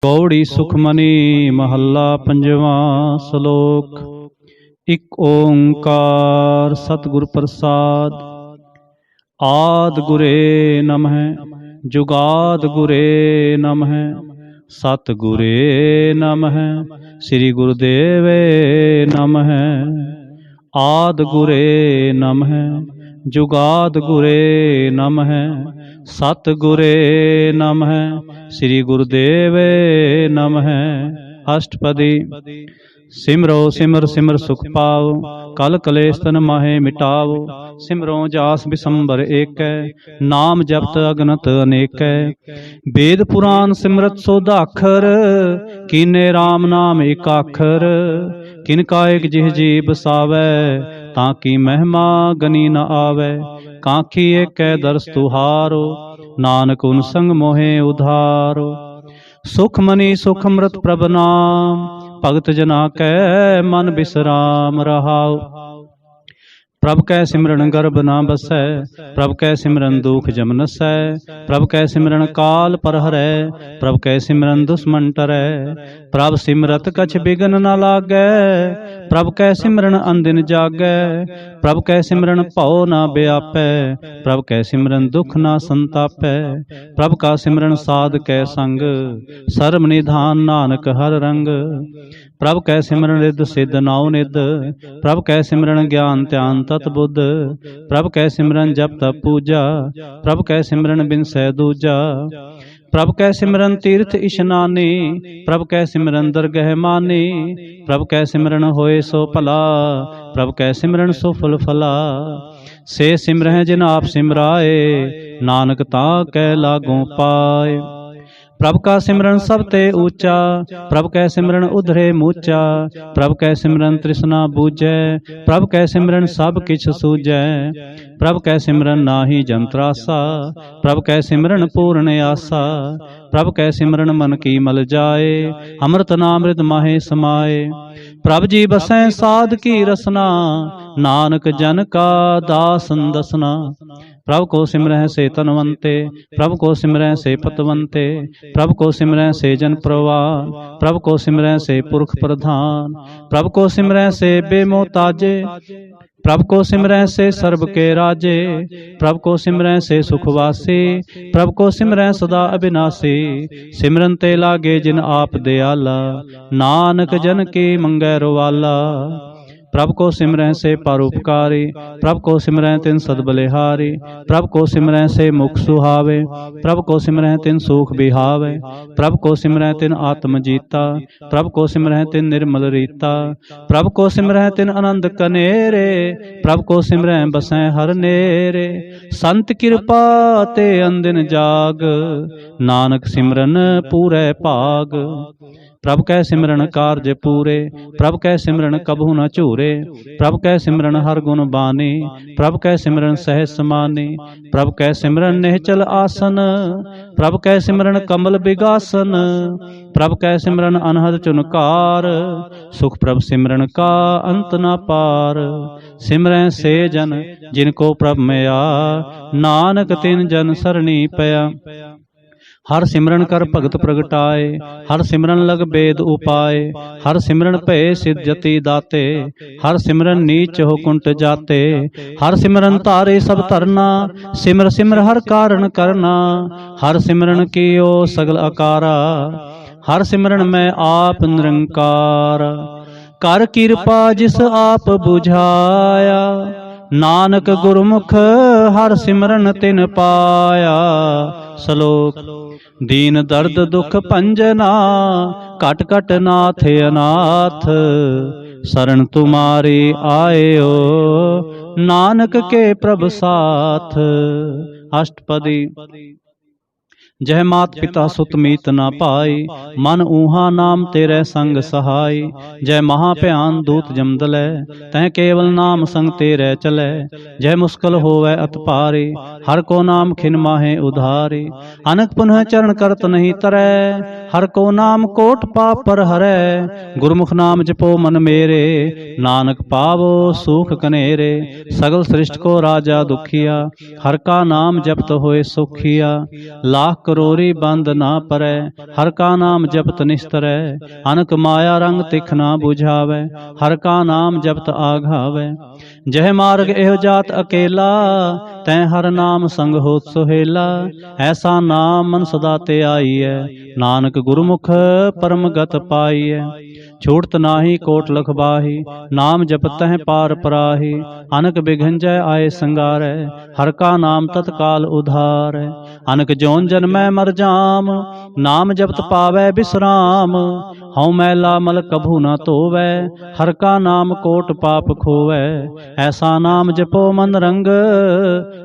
पौड़ी सुखमनी महला पंजवा श्लोक। इक ओंकार सतगुर प्रसाद। आद गुरे नमः जुगाद गुरे नमः सतगुरे नमः श्री गुरुदेवे नमः। आद गुरे नमः जुगाद गुरे नमः सतगुरे नमः श्री गुरुदेवे नमः। अष्टपदी। सिमरो सिमर सिमर सुख पाओ कल कलेश तन माहे मिटाओ। सिमरो जास बिसंबर एक नाम जपत अगनत अनेक। वेद पुराण सिमरत सोदाखर कीने राम नाम एकाखर। किनका एक जिह जी बसावै ताकि महिमा गनी न आवे। काखी एक दरस तुहारो नानक उन संग मोहे उधारो। सुख मनी सुख अमृत प्रभ नाम भगत जना कै मन बिसराम रहाओ। प्रभ कै सिमरन गर्भ ना बसै प्रभ कै सिमरन दुख जम नसै। प्रभ कै सिमरन काल पर हरै प्रभ कै सिमरन दुश्मन टरै। प्रभ सिमरत कछ बिघन न लागै प्रभ कै सिमरन अनदिन जागै। प्रभ कै सिमरन भौ ना व्यापै प्रभ कै सिमरन दुख ना संतापै। प्रभ का सिमरन साध कै संग सर्व निधान नानक हर रंग। प्रभ कै सिमरन रिद्ध सिद्ध नाउ निध प्रभ कै सिमरन ज्ञान ध्यान तत बुद्ध। प्रभ कै सिमरन जप तप पूजा प्रभ कै सिमरन बिनसै दूजा। प्रभ कै सिमरन तीर्थ इशनानी प्रभ कै सिमरन दरगह मानी। प्रभ कै सिमरन होए सो भला प्रभ कै सिमरन सो फल फला। से सिमरह जिन आप सिमराए नानक ता कै लागों पाए। प्रभ का सिमरन सब ते ऊंचा प्रभ कै सिमरन उधरे मूचा। प्रभ कै सिमरन तृष्णा बूझै प्रभ कै सिमरन सब किछ सूझै। प्रभ कै सिमरन नाहि जंत्रासा प्रभ कै सिमरन पूर्ण आसा। प्रभ कै सिमरन मन की मल जाए अमृत नामृत माहे समाए। प्रभ जी बसै साध की रसना नानक जन का दासन दसना। प्रभ को सिमरह से तनवंते प्रभ को सिमरह से पतवंते। प्रभ को सिमरह से जन प्रवान प्रभ को सिमरह से पुरख प्रधान। प्रभ को सिमरह से बेमोताजे प्रभ को सिमरह से सर्व के राजे। प्रभ को सिमरह से सुखवासी प्रभ को सिमरह सदा अविनाशी। सिमरन ते लागे जिन आप दयाला नानक जन की मंगै रवाला। प्रभ को सिमरह से परोपकारी प्रभ को सिमरह तिन सदबलिहारी। प्रभ को सिमरह से मुख सुहावे प्रभ को सिमरह तिन सुख बिहावे। प्रभ को सिमरह तिन आत्म जीता प्रभ को सिमरह तिन निर्मल रीता। प्रभ को सिमरह तिन आनंद कनेरे प्रभ को सिमरह बसै हर नेरे। संत कृपा ते अंदिन जाग नानक सिमरन पूरै भाग। प्रभ कै सिमरन कारज पूरे प्रभ कै सिमरन कबहू न झूरे। प्रभ कै सिमरन हर गुण बानी प्रभ कै सिमरन सहज समानी। प्रभ कै सिमरन निहचल आसन प्रभ कै सिमरन कमल बिगासन। प्रभ कै सिमरन अनहद चुनकार सुख प्रभ सिमरन का अंत न पार। सिमरह से जन जिनको प्रभ मया नानक तिन जन सरणी पया। हर सिमरन कर भगत प्रगटाए हर सिमरन लग बेद उपाय। हर सिमरन भय सिद्ध जति दाते हर सिमरन नीच हो कुंट जाते। हर सिमरन तारे सब धरना सिमर सिमर हर कारण करना। हर सिमरन कियो सगल अकारा हर सिमरन में आप निरंकार। कर कृपा जिस आप बुझाया नानक गुरमुख हर सिमरन तिन पाया। श्लोक। दीन दर्द दुख भंजना घट घट नाथ अनाथ। शरण तुम्हारी आयो नानक के प्रभ साथ। अष्टपदी। जय मात पिता सुत मीत ना पाई मन ऊहा नाम तेरे संग सहाय। जय महाभयान दूत जमदलै तह केवल नाम संग तेरे चलै। जय मुश्किल होवै अत पारी हर को नाम खिन माहे उधारी। अनक पुनः चरण करत नहीं तरै हर को नाम कोट पाप पर हरै। गुरमुख नाम जपो मन मेरे नानक पावो सुख कनेरे। सगल सृष्ट को राजा दुखिया हर का नाम जपत होए सुखिया। लाख करोरी बंद ना परै। हर का नाम जपत निस्तरै, अनक माया रंग तिख ना बुझावै। हर का नाम जपत आघावै। जह मार्ग एहो जात अकेला, तैं हर नाम संग होत सुहेला। ऐसा नाम मन सदा ते आईयै, नानक गुरमुख परम गत पाईयै। छूटत नाही कोट लख बाही, नाम जपतह पार पराही। अनक बिघंजय आए संगारै, हर का नाम तत्काल उधारै। अनक जोन जन्मै मर जाम, नाम जपत पावै विश्राम। हऊँ मैला मल कभू न धोवै, हर का नाम कोट पाप खोवै। ऐसा नाम जपो मन रंग,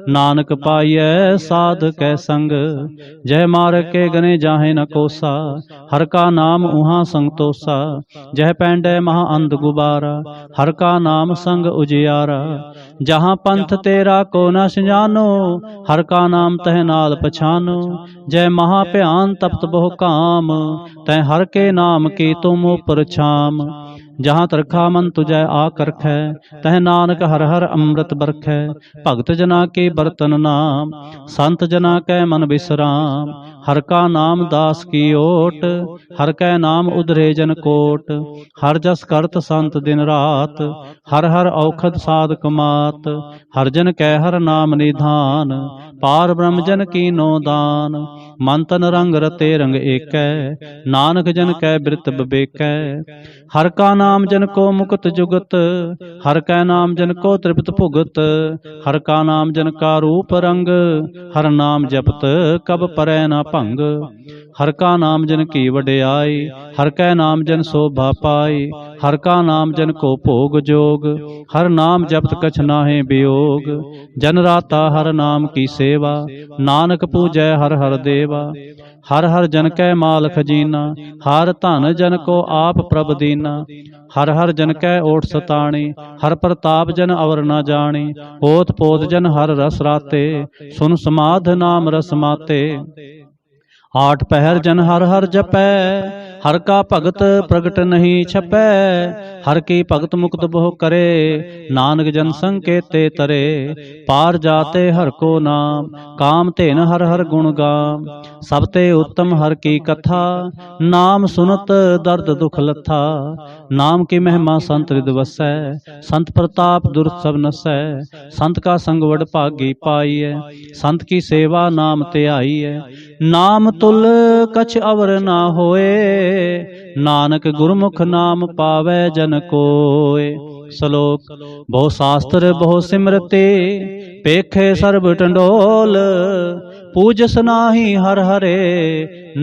नानक पाईयै साध कै संग। जय मार्ग के गने जाहे न कोसा, हर का नाम उहाँ संग तोसा। जह पैंडै महा अंध गुबारा, हर का नाम संग उजियारा। जहाँ पंथ तेरा को न सजानो, हर का नाम तह नाल पछानो। जय महा भयान तपत बहु काम, तह हर के नाम की तुम उपर छाम। जहाँ तरखा मन तुझै आ करखै, तह नानक हर हर अमृत बरखै। भगत जना के बरतन नाम, संत जना कै मन विश्राम। हर का नाम दास की ओट, हर कै नाम उधरे जन कोट। हर जस करत संत दिन रात, हर हर औखद साधक मात। हर जन कै हर नाम निधान, पार ब्रह्म जन कीनो दान। मन तन रंग रते रंग एकै, नानक जन कै बिरत बिबेकै। हर का नाम जन को मुकुत जुगत, हर कै नाम जन को तृप्त भुगत। हर का नाम जन का रूप रंग, हर नाम जपत कब परै न भंग। हर का नाम जन की वडियाई, हर कै नाम जन शोभा पाई। हर का नाम जन को भोग जोग, हर नाम जपत कछ नाहे वियोग। जन राता हर नाम की सेवा, नानक पूजै हर हर देवा। हर हर जन कै माल खजीना, हर धन जन को आप प्रभ दीना। हर हर जन कै ओठ सताणी, हर प्रताप जन अवर न जानी। ओत पोत जन हर रस राते, सुन समाध नाम रस माते। आठ पहर जन हर हर जपै, हर का भगत प्रगट नहीं छपै। हर की भगत मुक्त बहु करे, नानक जन संकेते तरे। पार जाते हर को नाम, काम तेन हर हर गुण गाम। सबते उत्तम हर की कथा, नाम सुनत दर्द दुख लथा। नाम की महिमा संत हृदय वसै, संत प्रताप दुर्त सब नसै। संत का संग वड भागी पाईयै, संत की सेवा नाम त्याई है। नाम तुल कछ अवर ना होए, नानक गुरमुख नाम पावै जन कोय। श्लोक। बहु शास्त्र बहु सिमरते, पेखे सर्ब टंडोल। पूजस नाही हर हरे,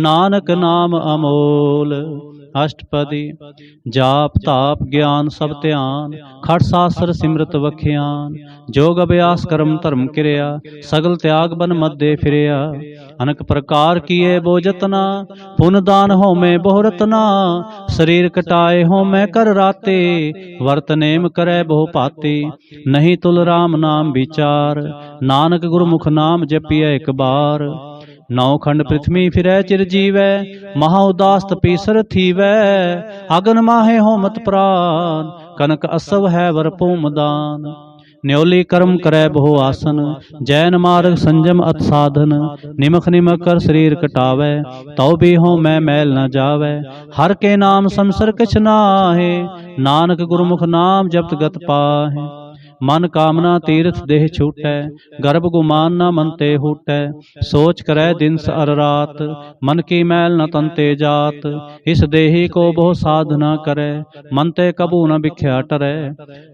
नानक नाम अमोल। अष्टपदी। जाप ताप ज्ञान सब ध्यान, खट शास्त्र सिमरत वख्यान। जोग अभ्यास कर्म धर्म क्रिया, सगल त्याग बन मध्य फिरिया। अनक प्रकार किए बो जतना, पुन दान हो में बहु रतना। शरीर कटाए हो में कर राते, वर्त नेम करे बहु पाते। नहीं तुल राम नाम विचार, नानक गुरमुख नाम जपिए एक बार। नौ खंड पृथ्वी फिरै चिर जीवै, महा उदास तपीसर थीवै। अगन माहे होमत प्राण, कनक असव है वर पूम दान। न्योली कर्म करे बहु आसन, जैन मार्ग संजम अत साधन। निमख निमख कर शरीर कटावै, तौ भी हो मैं मैल न जावै। हर के नाम संसर कछ नाहे, नानक गुरमुख नाम जपत गत पाहे। मन कामना तीर्थ देह छूटै, गर्भ गुमान न मन ते हूटै। सोच करे दिन अर रात, मन की मैल न तन ते जात। इस देही को बहु साधना करे, मन ते कबू न बिख्या टरै।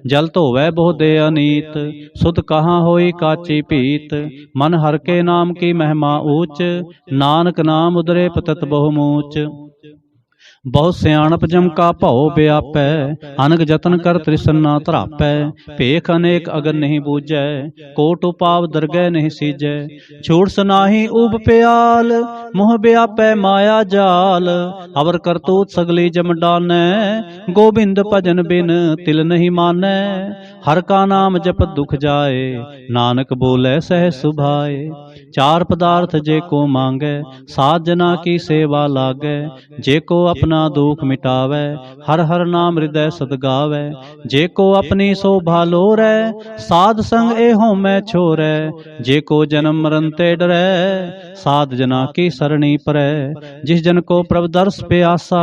जल धोवै बहु दे अनीत, सुध कहाँ होई काची पीत। मन हर के नाम की महिमा ऊच, नानक नाम उदरे पतत बहु मूच। बहुत सियाणप जम का भौ व्यापै, अनक जतन कर तृष्णा धरापै। भेख अनेक अगन नहीं बूझै, कोट उपाव दरगह नहीं सीजै। छूट सनाही उब प्याल, मुह व्यापै माया जाल। अवर करतूत सगली जम डानै, गोबिंद भजन बिन तिल नहीं मानै। हर का नाम जपत दुख जाए, नानक बोले सह सुभाए। चार पदार्थ जे को मांगै, साध जना की सेवा लागै। जे को अपना दुख मिटावै, हर हर नाम हृदय सद गावै। जे को अपनी शोभा लोरै, साध संग एहों मैं छोरै। जे को जन्म मरण ते डरै, साध जना की सरणी परै। जिस जन को प्रभ दर्श प्यासा,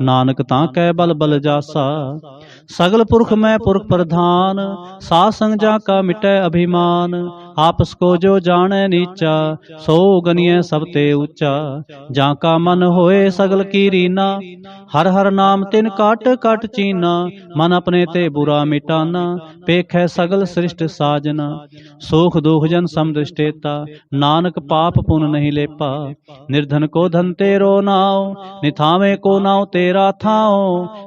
नानक ताकै बल बल जासा। सगल पुरख मैं पुरख प्रधान, साध संग जा का मिटै अभिमान। आपस को जो जाने नीचा, सो गनिय सब ते ऊंचा। जाका मन होए सगल की रीना, हर हर नाम तिन काट काट चीना। मन अपने ते बुरा मिटाना, पेखै सगल सृष्ट साजना। सुख दुख जन समदृष्टेता, नानक पाप पुन नहीं लेपा। निर्धन को धन तेरो नाओ, निथावे को नाओ तेरा थाओ।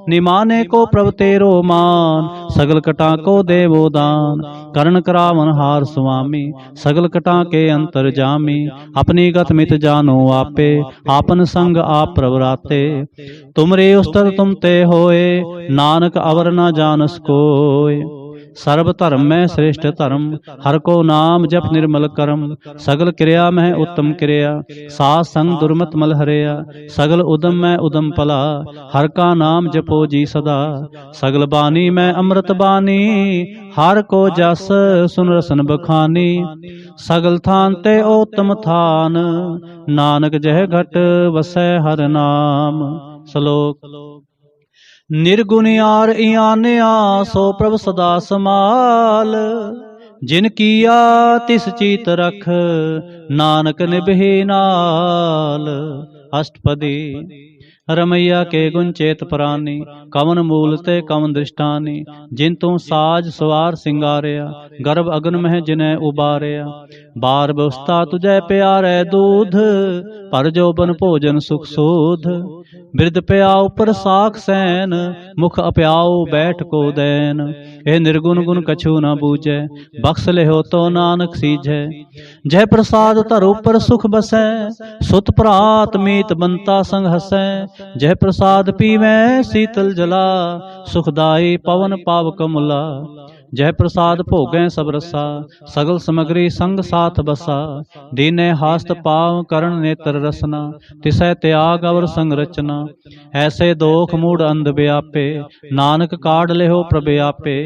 निमाने को प्रभ तेरो मान, सगल कटा को देवो दान। करण करावन हार स्वामी, सगल कटा के अंतर जामी। अपनी गत मित जानो आपे, आपन संग आप प्रवराते। तुमरे उस्तर तुम ते होए, नानक अवर न जानस कोय। सर्व धर्म में श्रेष्ठ धर्म, हर को नाम जप निर्मल करम। सगल क्रिया में उत्तम क्रिया, साध संग दुर्मत मल हरिया। सगल उदम में उदम पला, हर का नाम जपो जी सदा। सगल बानी में अमृत बानी, हर को जस सुन रसन बखानी। सगल थान ते उत्तम थान, नानक जह घट वसै हर नाम। श्लोक। निर्गुण यार इयान्या, सो प्रभ सदा समाल। जिन किया तिस चीत रख, नानक निभहि नाल। अष्टपदी। रमैया के गुण चेत परानी, कवन मूल ते कवन दृष्टानी। जिन तू साज सवार सिंगारिया, गर्भ अगन मह जिन्हें उबारिया। बार बस्ता तुझे प्यारे दूध, पर जो बन भोजन सुख सूध। बिरद प्याओ पर साख सैन, मुख अप्याओ बैठ को दैन। ए निर्गुण गुण कछु न बूझै, बख्श ले हो तो नानक सीझै। जय प्रसाद धर ऊपर सुख बसै, सुत प्रात मीत बनता संग हसै। जय प्रसाद पीवै शीतल जला, सुखदाई पवन पाव कमुला। जय प्रसाद भोगै सब रसा, सगल समग्री संग साथ बसा। दीने हास्त पाव करण नेत्र रसना, तिसै त्याग अवर संग रचना। ऐसे दोख मूढ़ अंध व्यापे, नानक काढ़ लेहो प्रभ आपे।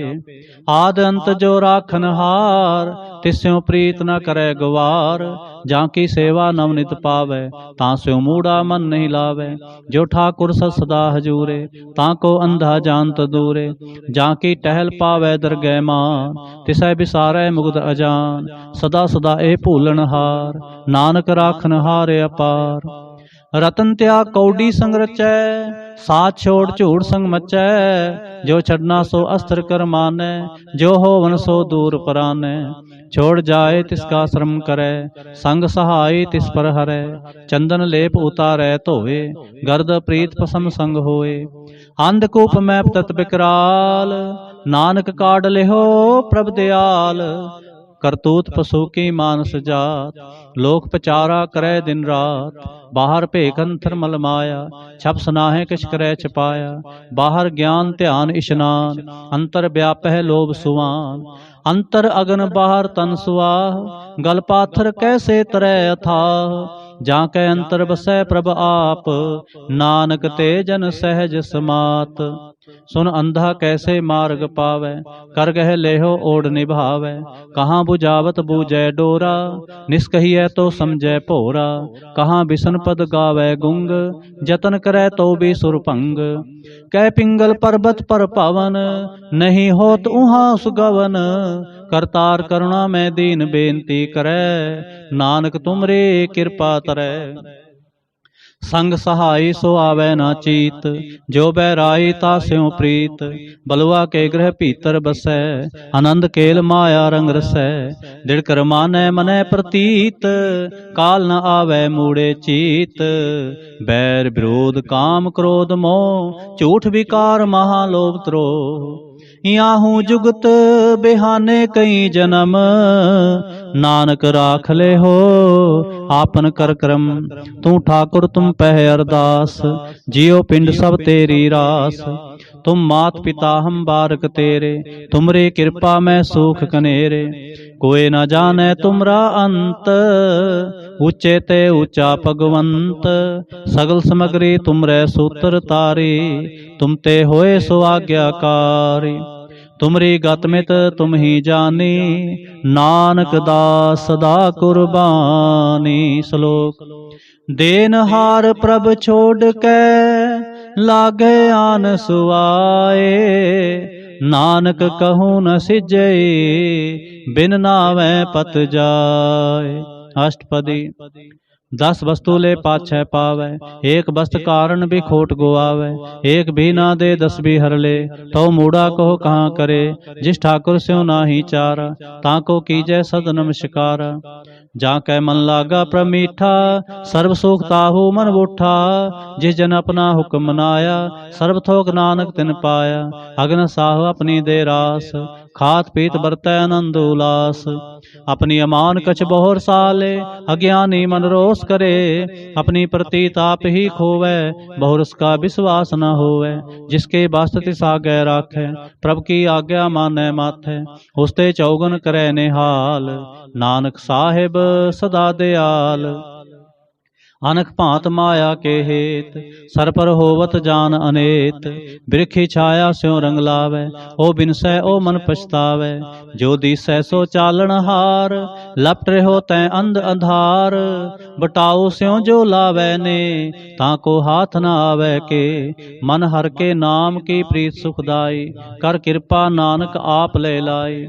आद अंत जो राखन हार, तिस्यों प्रीत न करे गवार। जाकी सेवा नवनित पावै, तास्यों मूढ़ा मन नहीं लावै। जो ठाकुर सदा हजूरे, ताको अंधा जानत दूरे। जाकी टहल पावै दरगह मान, तिसै बिसारै मुग्ध अजान। सदा सदा ए भूलन हार, नानक राखन हारे अपार। रतन त्याग कौडी संग रचै, साथ छोड़ झूठ संग मचै। जो छड़ना सो अस्त्र कर मानै, जो होवन सो दूर परानै। छोड़ जाए तिसका श्रम करे, संग सहाय तिस पर हरै। चंदन लेप उतारै धोए, गर्द प्रीत पसम संग होए। अंधकूप में तत विकराल, नानक काढ़ लेहो प्रभ दयाल। करतूत पशु की मानस जात, लोक पचारा करे दिन रात। बाहर भेख अंतर मल माया, छप सनाहे किछ करे छपाया। बाहर ज्ञान ध्यान इशनान, अंतर व्यापह लोभ सुवान। अंतर अगन बाहर तन सुआह, गल पाथर कैसे तरै अथाह। जाके अंतर बसै प्रभ आप, नानक ते जन सहज समात। सुन अंधा कैसे मार्ग पावै, कर गह लेहो ओढ़ निभावै। कहाँ बुझावत बूझै डोरा, निष्कहियै तो समझै भोरा। कहाँ बिसन पद गावै गुंग, जतन करै तो भी सुरभंग। कै पिंगल पर्वत पर पावन, नहीं होत उहाँ सुगवन। करतार करुणा में दीन बेनती करै, नानक तुमरे कृपा तरै। संग सहाय सो आवे ना चीत, जो बैराई तास्यों प्रीत। बलुआ के ग्रह भीतर बसै, आनंद केल माया रंग रसै। दृढ़ कर मानै मनै प्रतीत, काल न आवे मूढ़े चीत। बैर विरोध काम क्रोध मोह, झूठ विकार महालोभ द्रोह। याहू जुगत बिहाने कई जन्म, नानक राख ले हो आपन कर क्रम। तू ठाकुर तुम पह अरदास, जियो पिंड सब तेरी रास। तुम मात पिता हम बारक तेरे, तुमरे कृपा में सुख कनेरे। कोई न जाने तुमरा अंत, ऊंचे ते ऊंचा भगवंत। सगल समग्री तुमरे सूत्र तारी, तुम ते होए सो आज्ञाकारी। तुमरी गत मित तुम ही जानी, नानक दास सदा कुर्बानी। श्लोक। देनहार प्रभ छोड़ के, लागे आन सुआए। नानक कहूँ न सिजै, बिन नावै पत जाए। अष्टपदी। 10 वस्तु ले पाछै पावै, एक वस्त कारण भी खोट गुआवै। एक भी ना दे 10 भी हर ले, तो मूढ़ा कहो कहाँ करे। जिस ठाकुर स्यों नाही चारा, ताको कीजै सद नमस्कारा। जाकै मन लागा प्रमीठा, सर्व सुख ताहू मन बूठा। जिस जन अपना हुक्म मनाया, सर्व थोक नानक तिन पाया। अगन साहु अपनी दे रास, खात पीत बरतै आनंद उलास। अपनी अमान कछ बहुर साले, अज्ञानी मन रोष करे। अपनी प्रतीत आप ही खोवै, बहुरस का विश्वास न होवै। जिसके वास्त तिस आगे राखै, प्रभु की आज्ञा मानै माथै। उसते चौगन करे निहाल, नानक साहिब सदा दयाल। अनक भांत माया के हेत, सर पर होवत जान अनेत। बिरखी छाया स्यों रंग लावै, ओ बिनसै ओ मन पछतावै। जो दिसै सो चालन हार, लपट रहो तै अंध अंधार। बटाओ स्यों जो लावै ने, ताको हाथ न आवै के। मन हर के नाम की प्रीत सुखदाई, कर कृपा नानक आप ले लाई।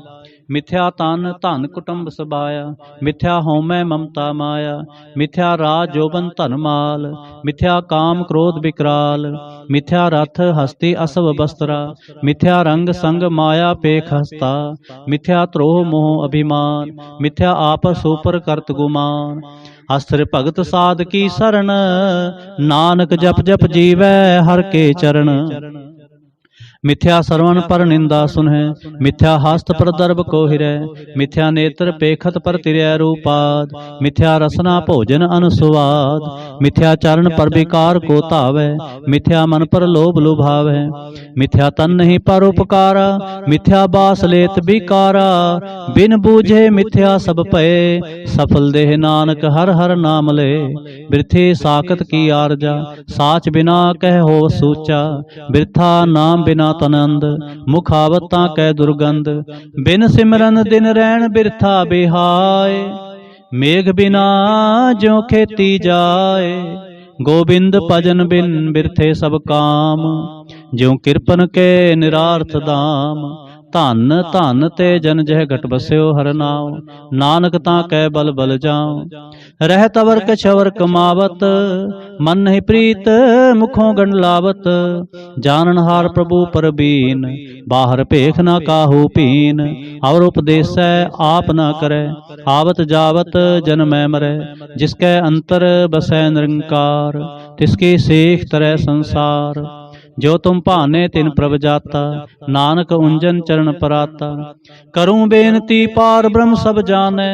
मिथ्या तन धन कुटुंब सबाया, मिथ्या होमै ममता माया। मिथ्या राज जोबन धन माल, मिथ्या काम क्रोध विकराल। मिथ्या रथ हस्ती असव बस्त्रा, मिथ्या रंग संग माया पेख हस्ता। मिथ्या त्रोह मोह अभिमान, मिथ्या आपस ऊपर करत गुमान। अस्त्र भगत साध की शरण, नानक जप जप जीवै हर के चरण। मिथ्या श्रवण पर निंदा सुनह, मिथ्या हस्त पर दर्भ को हिरै। मिथ्या नेत्र पेखत पर तिरय रूपाद, मिथ्या रसना भोजन अनुस्वाद। मिथ्या चरण पर विकार को धावै, मिथ्या मन पर लोभ लुभावै। मिथ्या तन नहीं पर उपकारा, मिथ्या बास लेत बिकारा। बिन बूझे मिथ्या सब पए, सफल देह नानक हर हर नाम ले। बिरथी साकत की आरजा, साच बिना कह हो सूचा। बिरथा नाम बिना तनंद, मुख आवता कै दुर्गंध। बिन सिमरन दिन रैन बिरथा बिहाय, मेघ बिना ज्यों खेती जाए। गोबिंद भजन बिन बिरथे सब काम, ज्यों किरपन के निरार्थ दाम। धन धन ते जन जह घट बस्यो हर नाम, नानक ता कै बल बल जाऊं। रहत अवर कछवर कमावत, मन नहीं प्रीत मुखों गंड लावत। जानन हार प्रभु परबीन, बाहर भेख न काहू पीन। और उपदेश आप न करे, आवत जावत जन मैं मरै। जिसके अंतर बसै निरंकार, तिसकी सेख तरह संसार। जो तुम भाने तिन प्रभ जाता, नानक उंजन चरण पराता। करूं बेनती पार ब्रह्म सब जाने,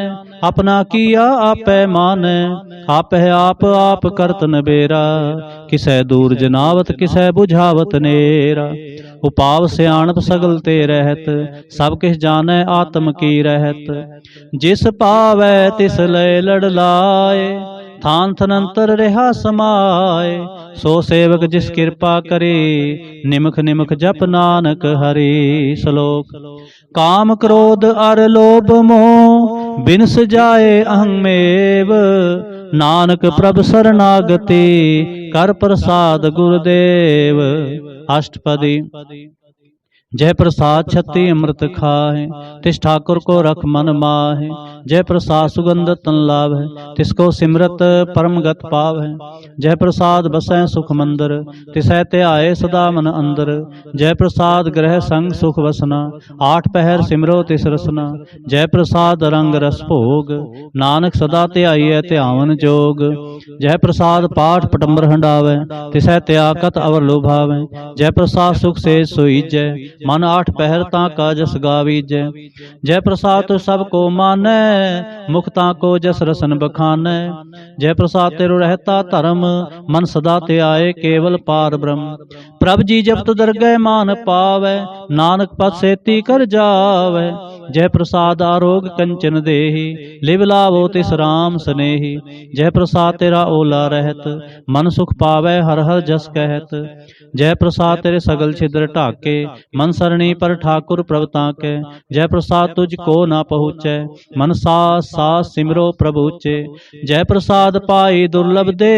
अपना किया आपै मानै। आप है आप करत नबेरा, किसै दूर जनावत किसै बुझावत नेरा। उपाव सियाणप सगल ते रहत, सब किस जानै आत्म की रहत। जिस पावै तिस लय लड़ लाए, थान थनंतर रहा समाए। सो सेवक जिस कृपा करे, निमख निमख जप नानक हरि। श्लोक। काम क्रोध अर लोभ मोह, बिनस जाए अहंमेव। नानक प्रभ शरणागति, कर प्रसाद गुरुदेव। अष्टपदी। जय प्रसाद छत्ती अमृत खाए, तिस ठाकुर को रख मन माहे। जय प्रसाद सुगंध तन लाभ है, तिसको सिमरत परम गत पाव है। जय प्रसाद बसै सुख मंदिर, तिसै ध्याए सदा मन अंदर। जय प्रसाद ग्रह संग सुख वसना, 8 पहर सिमरो तिस रसना। जय प्रसाद रंग रस भोग, नानक सदा ध्याइए ध्यावन जोग। जय प्रसाद पाठ पटंबर हंडावे, तिसै त्यागत अवर लुभावे। जय प्रसाद सुख से सोईजै, मन आठ पहर ताका जस गावीजै। जय प्रसाद तो सब को मानै, मुक्ता को जस रसन बखानै। जय प्रसाद तेरो रहता धर्म, मन सदा ते आए केवल पार ब्रह्म। प्रभ जी जब तो दरगह मान पावै, नानक पद सेती कर जावै। जय प्रसाद आरोग कंचन देहि, लिव लावो तिस राम स्नेही। जय प्रसाद तेरा ओला रहत, मन सुख पावै हर हर जस कहत। जय प्रसाद तेरे सगल छिद्र ढाके, मन सरणी पर ठाकुर प्रभ ताकै। जय प्रसाद तुझ को ना पहुँचै, मन सास सास सिमरो प्रभु चे। जय प्रसाद पाई दुर्लभ दे,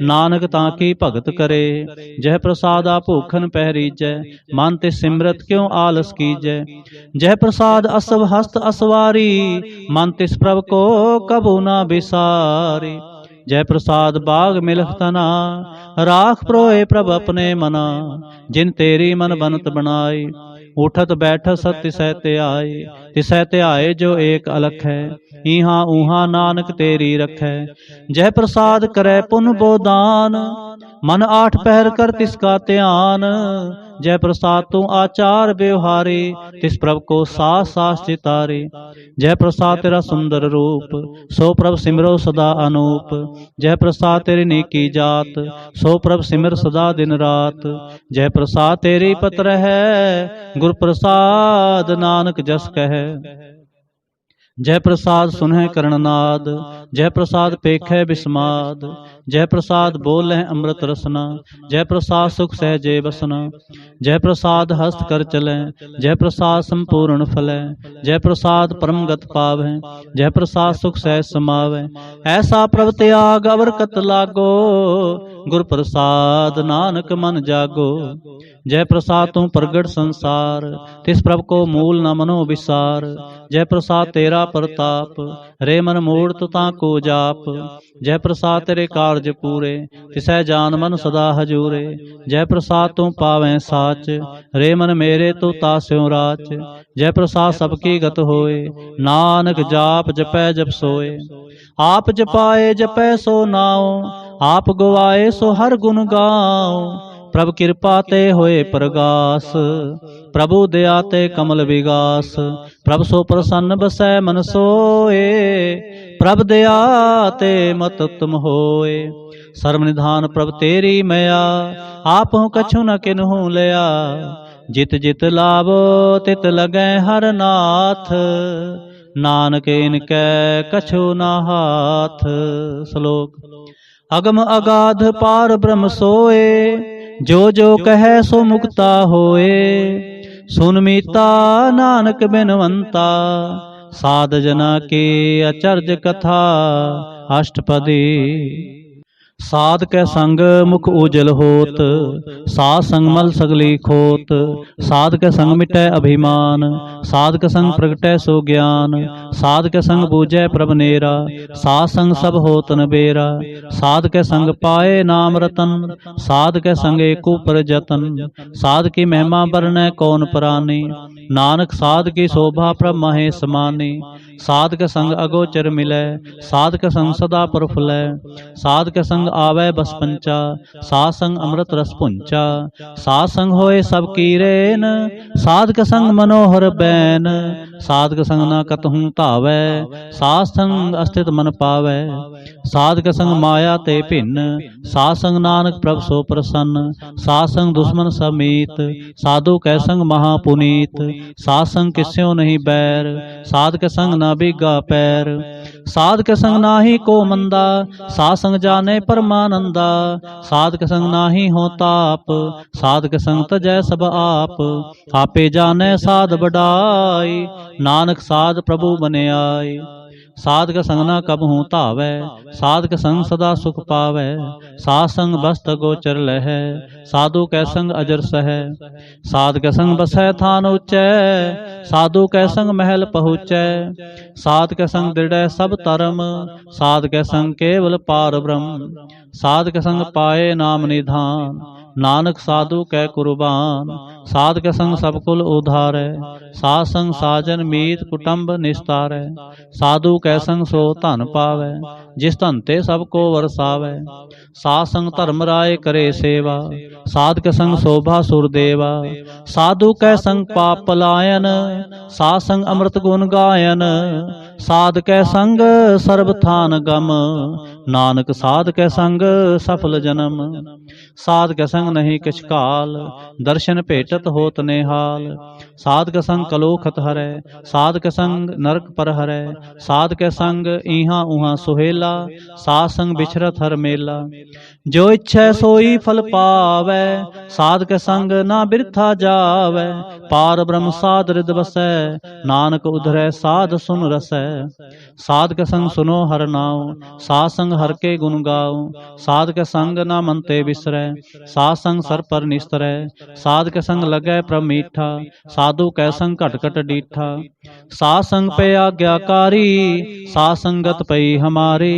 नानक ताकी भगत करे। जय प्रसाद भूखन पहरीजै, मन ते सिमरत क्यों आलस कीजै। जय प्रसाद असव हस्त असवारी, मन तिस प्रभ को कबू ना बिसारी। जय प्रसाद बाग मिलख तना, राख प्रोए प्रभ अपने मना। जिन तेरी मन बनत बनाई, उठत बैठत सत तिसै ते आए। तिसै ते आए जो एक अलख है, इहाँ ऊहाँ नानक तेरी रखै। जय प्रसाद करे पुन बोदान, मन आठ पहर कर तिसका ध्यान। जय प्रसाद तू आचार व्यवहारी, तिस प्रभ को सास सास चितारी। जय प्रसाद तेरा सुंदर रूप, सो प्रभ सिमरो सदा अनूप। जय प्रसाद तेरी नीकी जात, सो प्रभ सिमर सदा दिन रात। जय प्रसाद तेरी पत्र है, गुर प्रसाद नानक जस कह। जय प्रसाद सुनह करणनाद, जय प्रसाद पेखै बिस्माद। जय प्रसाद बोलह अमृत रसना, जय प्रसाद सुख सहजे बसना। जय प्रसाद हस्त कर चलै, जय प्रसाद संपूर्ण फलै। जय प्रसाद परम गत पावै, जय प्रसाद सुख सहज समावै। ऐसा प्रभ त्याग अवर कत लागो, गुर प्रसाद नानक मन जागो। जय प्रसाद तू प्रगट संसार, तिस प्रभ को मूल न मनो विसार। जय प्रसाद तेरा प्रताप, रे मन मूढ़ तु ताको जाप। जय प्रसाद तेरे कारज पूरे, तिसै जान मन सदा हजूरे। जय प्रसाद तू पावै साच, रे मन मेरे तू तास्यों राच। जय प्रसाद सबकी गत होए, नानक जाप जपै जप सोए। आप जपाए जपै सो नाओ, आप गवाए सो हर गुण गाओ। प्रभ कृपा ते होए प्रगास, प्रभु दया ते कमल विगास। प्रभ सो प्रसन्न बसै मन सोए, प्रभ दया ते मत तुम होए। सर्व निधान प्रभ तेरी मया, आप हूँ कछु न किन्हू लिया। जित जित लाभो तित लगै हर नाथ, नानक इनकै कछु न हाथ। श्लोक। अगम अगाध पार ब्रह्म सोए, जो जो कहे सो मुक्ता होए। सुन मीता नानक बिनवंता, साध जना की अचर्ज कथा। अष्टपदी। साध कै संग मुख उजल होत, साध संग मल सगली खोत। साध कै संग मिटै अभिमान, साध कै संग प्रगटै सो ज्ञान। साध कै संग बूझै प्रभ नेरा, साध संग सब होत न बेरा। साध कै संग पाए नाम रतन, साध कै संग एक ऊपर जतन। साध की महिमा बरनै कौन प्राणी, नानक साध की शोभा प्रभ महे समानी। साध कै संग अगोचर मिलै, साध कै संग सदा प्रफुल्लै। साध कै संग आवै बस पंचा, साध संग अमृत रस पुंचा। साध संग होए सब कीरेन, साध कै संग मनोहर बैन। साध कै संग ना कतहूँ धावै, साध संग अस्थित मन पावै। साध कै संग माया ते भिन्न, साध संग नानक प्रभ सो प्रसन्न। साध संग दुश्मन सब मीत, साधु कै संग महापुनीत। साध संग किस्यों नहीं बैर, साध कै संग ना बीगा पैर। साध कै संग नाही को मंदा, साध संग जाने परमानंदा। साध कै संग नाही हो ताप, साध कै संग तजै सब आप। आपे जाने साध बढ़ाई, नानक साध प्रभु बने आई। साध कै संग ना कबहूँ धावै, साध कै संग सदा सुख पावै। साध संग बस्त गोचर लहै, साधु कै संग अजर सहै। साध कै संग बसै थान ऊँचै, साधु कै संग महल पहुँचै। साध कै संग दृढ़ै सब धर्म, साध कै संग केवल पार ब्रह्म। साध कै संग पाए नाम निधान, नानक साधु कै कुर्बान। साध के संग सब कुल उधारै, साध संग साजन मीत कुटुंब निस्तारै। साधु कै संग सो धन पावै, जिस धन ते सब को वरसावै। साध संग धर्म राय करे सेवा, साध के संग शोभा सुरदेवा। साधु कै संग पाप पलायन, साध संग अमृत गुण गायन। साध कै संग सर्ब थान गम, नानक साध कै संग सफल जन्म। साध कै संग नहीं किछ काल, दर्शन भेटत होत नेहाल। साध कै संग कलोखत हरै, साध कै संग नरक पर हरै। साध कै संग इहाँ उहाँ सुहेला, साध संग बिछरत हर मेला। जो इच्छै सोई फल पावै, साध कै संग ना बिरथा जावै। पार ब्रह्म साध रिद बसै, नानक उधरै साध सुन रसै। साध कै संग सुनो हर नाम, साध संग हर के गुण गाओ। साध कै संग ना मन ते बिसरै, साध संग सर पर निस्तरै। साध कै संग लगै प्रभ मीठा, साधु कै संग घट घट डीठा। साध संग पे आज्ञाकारी, साध संगत पई हमारी।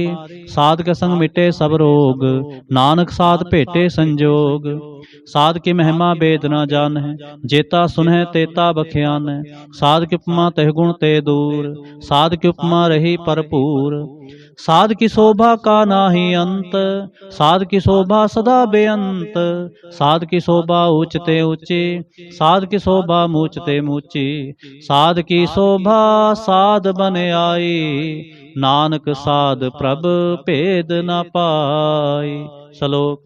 साध कै संग मिटे सब रोग, नानक साध भेटे संजोग। साध की महिमा वेद न जानह, जेता सुनह तेता बख्यान। साध की उपमा तह गुण ते दूर, साध की उपमा रही भरपूर। साध की शोभा का नाही अंत, साध की शोभा सदा बेअंत। साध की शोभा ऊंचते ऊंची, साध की शोभा मूचते मूची। साध की शोभा साध बन आई, नानक साध प्रभ भेद न पाई। श्लोक।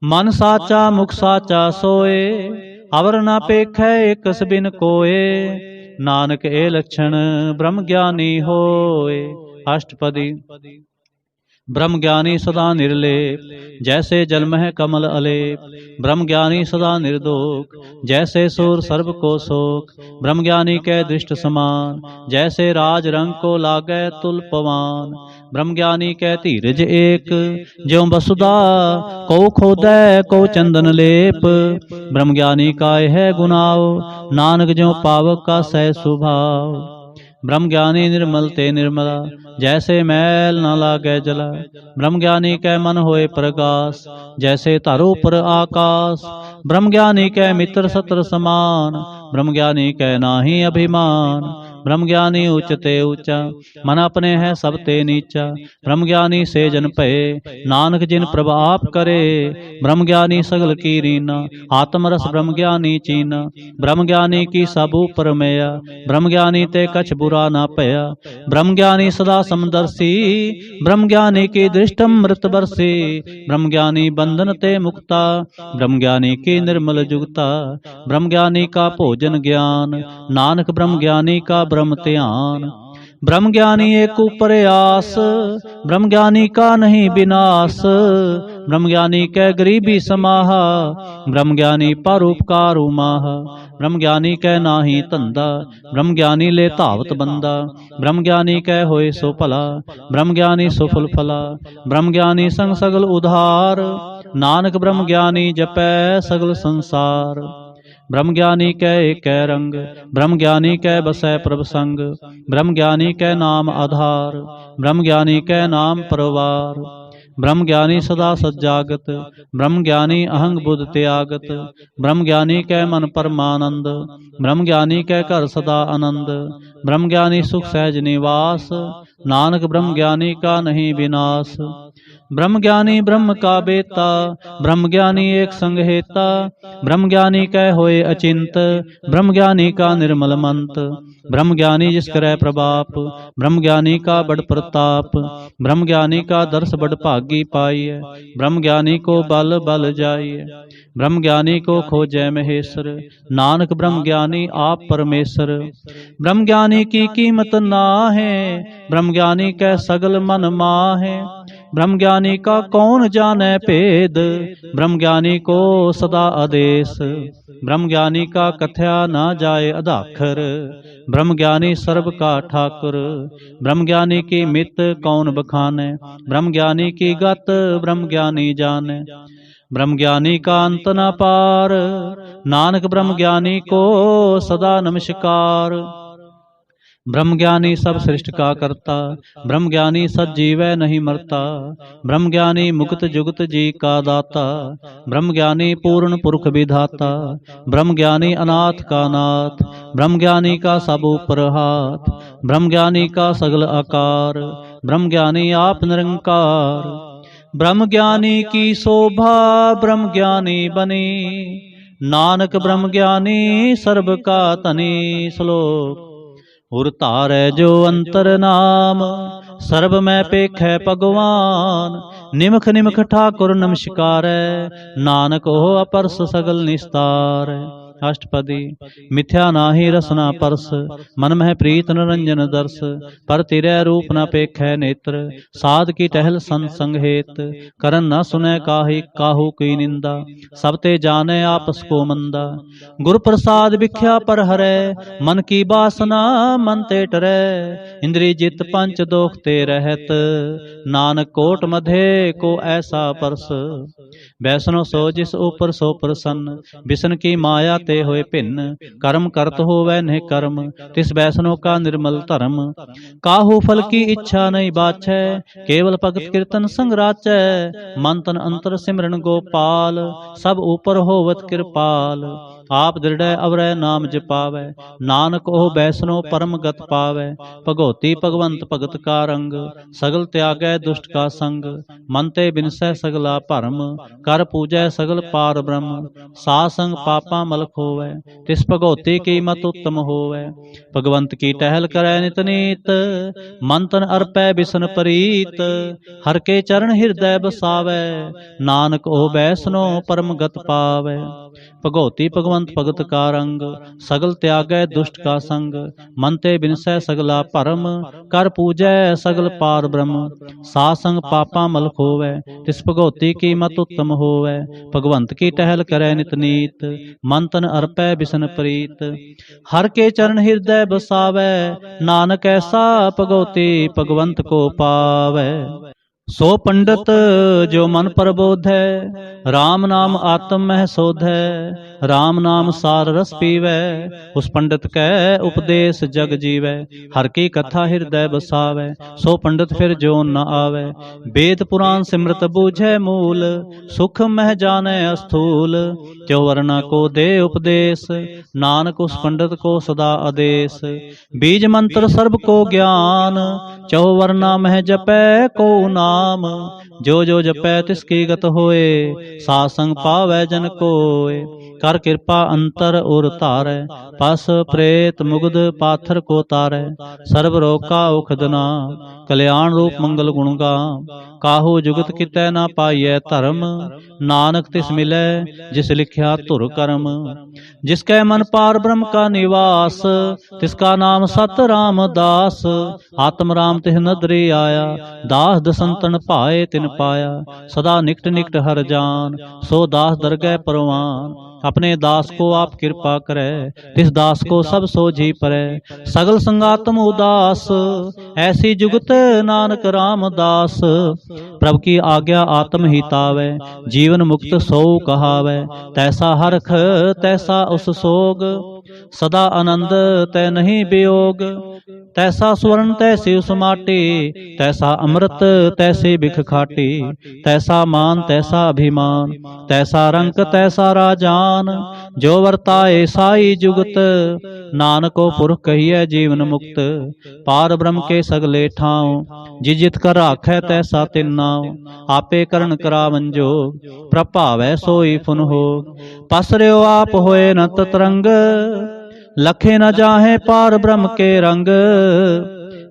मन साचा मुख साचा सोए, अवर न पेखै एक बिन कोए। नानक ए लक्षण ब्रह्म ज्ञानी होए। अष्टपदी। ब्रह्म ज्ञानी सदा निर्लेप, जैसे जलमह कमल अलेप। ब्रह्म ज्ञानी सदा निर्दोष, जैसे सूर सर्व को शोक। ब्रह्म ज्ञानी कै दृष्ट समान, जैसे राज रंग को लागै तुल पवान। ब्रह्म ज्ञानी कै धीरज एक, ज्यों वसुधा को खोदै को चंदन लेप। ब्रह्म ज्ञानी का यह गुनाओ, नानक ज्यों पावक का सह स्वभाव। ब्रह्म ज्ञानी निर्मल ते निर्मला, जैसे मैल न लागै जला। ब्रह्म ज्ञानी कै मन होए प्रकाश, जैसे धरो पर आकाश। ब्रह्म ज्ञानी कै मित्र सत्र समान, ब्रह्म ज्ञानी कै नाहि अभिमान। ब्रह्म ज्ञानी उच्चते ऊंचा, मन अपने है सब ते नीचा। ब्रह्म ज्ञानी से जन भये, नानक जिन प्रभ आप करे। ब्रह्म ज्ञानी सगल की रीना, आत्म रस ब्रह्म ज्ञानी चीना। ब्रह्म ज्ञानी की सब ऊपर मैया, ब्रह्म ज्ञानी ते कछ बुरा ना भया। ब्रह्म ज्ञानी सदा समदर्शी, ब्रह्म ज्ञानी की दृष्ट अमृत बरसी। ब्रह्म ज्ञानी बंधन ते मुक्ता, ब्रह्म ज्ञानी की निर्मल जुगता। ब्रह्म ज्ञानी का भोजन ज्ञान, नानक ब्रह्म ज्ञानी का ब्रह्म ध्यान। ब्रह्म ज्ञानी एक ऊपर आस, ब्रह्म ज्ञानी का नहीं विनाश। ब्रह्म ज्ञानी कै गरीबी समाहा, ब्रह्म ज्ञानी परोपकार उमाह। ब्रह्म ज्ञानी कै नाही धंधा, ब्रह्म ज्ञानी ले धावत बंदा। ब्रह्म ज्ञानी कै होए सो भला, ब्रह्म ज्ञानी सुफल फला। ब्रह्म ज्ञानी संग सगल उधार, नानक ब्रह्म ज्ञानी जपै सगल संसार। ब्रह्म ज्ञानी कै एक रंग, ब्रह्म ज्ञानी कै बसै प्रभ संग। ब्रह्म ज्ञानी कै नाम आधार, ब्रह्म ज्ञानी कै नाम परवार। ब्रह्म ज्ञानी सदा सज्जागत, ब्रह्म ज्ञानी अहंग बुध त्यागत। ब्रह्म ज्ञानी कै मन परमानंद, ब्रह्म ज्ञानी कै घर सदा आनंद। ब्रह्म ज्ञानी सुख सहज निवास, नानक ब्रह्म ज्ञानी का नहीं विनाश। ब्रह्म ज्ञानी ब्रह्म का बेता, ब्रह्म ज्ञानी एक संग हेता। ब्रह्म ज्ञानी कै होए अचिंत, ब्रह्म ज्ञानी का निर्मल मंत। ब्रह्म ज्ञानी जिस करे प्रभाप, ब्रह्म ज्ञानी का बड़ प्रताप। ब्रह्म ज्ञानी का दर्श बड़ भागी पाइय, ब्रह्म ज्ञानी को बल बल जाइय। ब्रह्म ज्ञानी को खोजै महेश्वर, नानक ब्रह्म ज्ञानी आप परमेश्वर। ब्रह्म ज्ञानी की कीमत नाहे, ब्रह्म ज्ञानी कै सगल मन माहे। ब्रह्म ज्ञानी का कौन जाने भेद, ब्रह्म ज्ञानी को सदा आदेश। ब्रह्म ज्ञानी का कथया ना जाए अधाखर, ब्रह्म ज्ञानी सर्व का ठाकुर। ब्रह्म ज्ञानी की मित कौन बखाने, ब्रह्म ज्ञानी की गत ब्रह्म ज्ञानी जाने। ब्रह्म ज्ञानी का अंत न पार, नानक ब्रह्म ज्ञानी को सदा नमस्कार। ब्रह्म ज्ञानी सब सृष्ट का करता, ब्रह्म ज्ञानी सद जीवै नहीं मरता। ब्रह्म ज्ञानी मुक्त जुगत जी का दाता, ब्रह्म ज्ञानी पूर्ण पुरख विधाता। ब्रह्म ज्ञानी अनाथ का नाथ, ब्रह्म ज्ञानी का सब ऊपर हाथ। ब्रह्म ज्ञानी का सगल आकार, ब्रह्म ज्ञानी आप निरंकार। ब्रह्म ज्ञानी की शोभा ब्रह्म ज्ञानी बनी, नानक ब्रह्म ज्ञानी सर्ब का तनी। श्लोक। उर तारै जो अंतर नाम, सर्ब मैं पेखै भगवान। निमख निमख ठाकुर नमस्कारै, नानक हो अपरस सगल निस्तार। अष्टपदी। मिथ्या नाहि रसना परस, मन मह प्रीत निरंजन दर्श। पर तिरै रूप न पेखै नेत्र, साध की टहल संग हेत। करन न सुनै काहि काहू की निंदा, सब ते जाने आपस को मंदा। गुर प्रसाद विख्या पर हरै, मन की बासना मन ते टरै। इंद्री जित पंच दोख ते रहत, नानक कोट मधे को ऐसा परस। वैष्णो सो जिस ऊपर सो प्रसन्न, बिसन की माया ते होए भिन्न। कर्म करत होवै निह कर्म, तिस वैष्णो का निर्मल धर्म। काहू फल की इच्छा नहीं बाछै, केवल भगत कीर्तन संग राचै। मन तन अंतर सिमरन गोपाल, सब ऊपर होवत कृपाल। आप दृढ़ अवरै नाम जपावै, नानक ओह वैष्णो परम गत पावै। भगोती भगवंत भगत का रंग, सगल त्यागै दुष्ट का संग। मन ते बिनसै सगला भरम, कर पूजै सगल पार ब्रह्म। सासंग पापा मलख होवै, तिस भगोती की मत उत्तम होवै। भगवंत की टहल करै नित नीत, मन तन अर्पै बिसन प्रीत। हर के चरण हृदय बसावै, नानक ओ वैष्णो परम गत पावै। भगोती भगवंत भगत का रंग, सगल त्यागै दुष्ट का संग। मन ते बिनसै सगला भरम, कर पूजै सगल पार ब्रह्म। सासंग पापा मलख होवै, तिस भगोती की मत उत्तम होवै। भगवंत की टहल करै नित नीत, मन तन अर्पै बिसन प्रीत। हर के चरण हृदय बसावै, नानक ऐसा भगोती भगवंत को पावै। सो पंडित जो मन प्रबोधै, राम नाम आत्म मह शोधै। राम नाम सार रस पीवै, उस पंडित कै उपदेश जग जीवै। हर की कथा हृदय बसावै, सो पंडित फिर जोन न आवै। वेद पुराण सिमरत बूझै मूल, सुख मह जानै अस्थूल। त्यो वर्णा को दे उपदेश, नानक उस पंडित को सदा आदेश। बीज मंत्र सर्ब को ज्ञान, चहु वर्णा मह जपै को नाम। जो जो जपै तिसकी गत होए, सासंग पावै जन कोय। कर कृपा अंतर उर धारै, पस प्रेत मुग्ध पाथर को तारै। सर्व रोग का औखद नाम, कल्याण रूप मंगल गुण गाम। काहू जुगत कितै ना पाइयै धर्म, नानक तिस मिलै जिस लिखिया धुर कर्म। जिसकै मन पार ब्रह्म का निवास, तिसका नाम सत रामदास। आत्म राम तिह नदरी आया, दास दसंतन भाए तिन पाया। सदा निकट निकट हर जान, सो दास दरगह परवान। अपने दास को आप कृपा करे, तिस दास को सब सोझी परै। सगल संगातम उदास, ऐसी जुगत नानक रामदास। प्रभु की आज्ञा आत्म हितावै, जीवन मुक्त सो कहावै। तैसा हरख तैसा उस सोग, सदा आनंद तै नहीं वियोग। तैसा स्वर्ण तैसी उस माटी, तैसा अमृत तैसी बिख खाटी। तैसा मान तैसा अभिमान, तैसा रंक तैसा राजान। जो वर्ताए साई जुगत, नानको पुरख कहिए जीवन मुक्त। पार ब्रह्म के सगले ठाव, जिजित कर राखै तैसा तिन नाव। आपे करण करावन जोग, प्रभावै सोई फुन होग। पसर्यो आप होए न तरंग, लखे न जाहे पार ब्रह्म के रंग।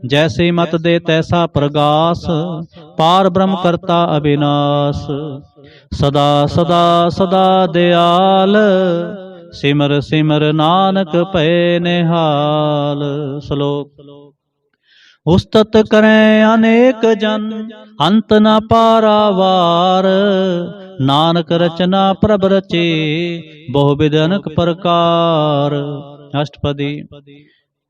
जैसी मत दे तैसा प्रगास, पार ब्रह्म करता अविनाश। सदा सदा सदा दयाल, सिमर सिमर नानक भय निहाल। श्लोक। उस्तत करें अनेक जन, अंत न पारावार। नानक रचना प्रभ रचे, बहुविध अनेक प्रकार। अष्टपदी।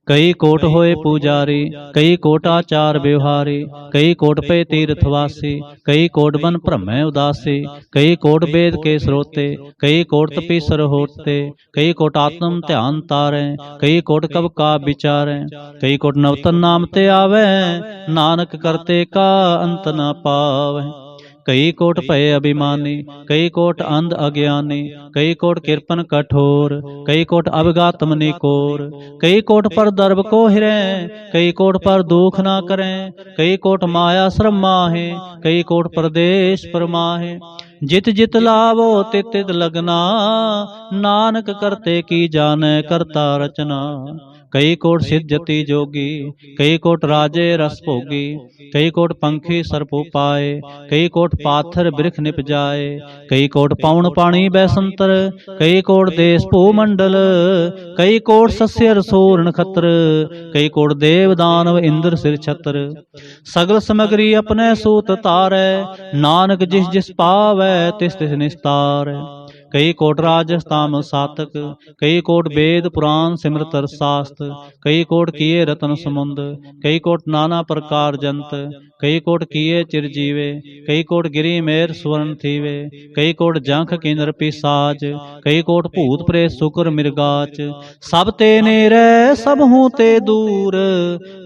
कई कोट होए पुजारी, कई कोट आचार व्यवहारी, कई कोट पे तीर्थवासी, कई कोट बन भ्रमै उदासी, कई कोट वेद के स्रोते, कई कोट तपीसर होते, कई कोट आत्म ध्यान तारै, कई कोट कब का विचारै, कई कोट नवतन नाम ते आवे, नानक करते का अंत न पावै। कई कोट भय अभिमानी, कई कोट अंध अज्ञानी, कई कोट किरपन कठोर, कई कोट अवगातम निकोर, कई कोट पर दर्भ को हिरै, कई कोट पर दुख ना करें, कई कोट माया श्रम माहे, कई कोट परदेश परमाहे। जित जित लावो तित तित लगना, नानक करते की जाने करता रचना। कई कोट सिद्धति जोगी, कई कोट राजे रस भोगी, कई कोट पंखी सरपु पाए, कई कोट पाथर बिरख निप जाए, कई कोट पौन पानी बैसंतर, कई कोट देश भूमंडल, कई कोट सस्य रसूर नखत्र, कई कोट देव दानव इंद्र सिर छत्र। सगल समगरी अपने सूत तारै, नानक जिस जिस पावै तिस तिस निस्तार। कई कोट राजस्थाम सातक, कई कोट वेद पुराण सिमरत शास्त्र, कई कोट किए रतन समुंद, कई कोट नाना प्रकार जंत, कई कोट किए चिरजीवे, कई कोट गिरी मेर सुवर्ण थीवे, कई कोट जंख किन्नर पिसाच, कई कोट भूत प्रेत सुकर मिर्गाच। सब ते नेरे सब हूँ ते दूर,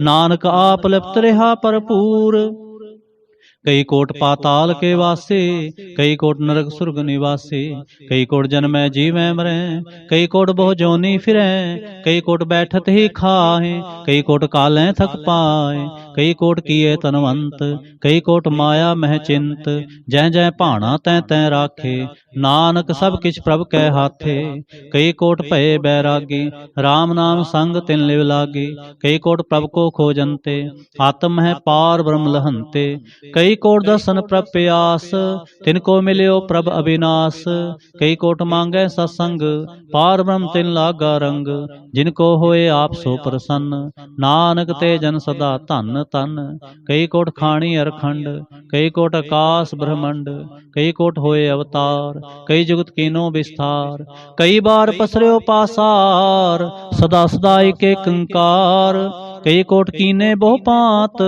नानक आप लिप्त रहा भरपूर। कई कोट पाताल के वासी, कई कोट नरक सुरग निवासी, कई कोट जन्मै जीवै मरै, कई कोट बहु जोनी फिरै, कई कोट बैठत ही खाए, कई कोट कालें थक पाए, कई कोट किए तनवंत, कई कोट माया मह चिंत। जै जै भाणा तै तै राखे, नानक सब किछ प्रभ कै हाथे। कई कोट भये बैरागी, राम नाम संग तिन लिव लागी, कई कोट प्रभ को खोजंते, आत्म है पार ब्रह्म लहंते। कई कोट दर्शन प्रभ प्यास, तिनको मिल्यो प्रभ अविनाश, कई कोट मांगै सत्संग, पार ब्रह्म तिन लागा रंग। जिनको होए आप सो प्रसन्न, नानक ते जन सदा धन धन। कई कोट खाणी अरखंड, कई कोट आकाश ब्रह्मंड, कई कोट होए अवतार, कई जुगत कीनो विस्तार। कई बार पसर्यो पासार, सदा सदा एक कंकार। कई कोट कीने बहु पात,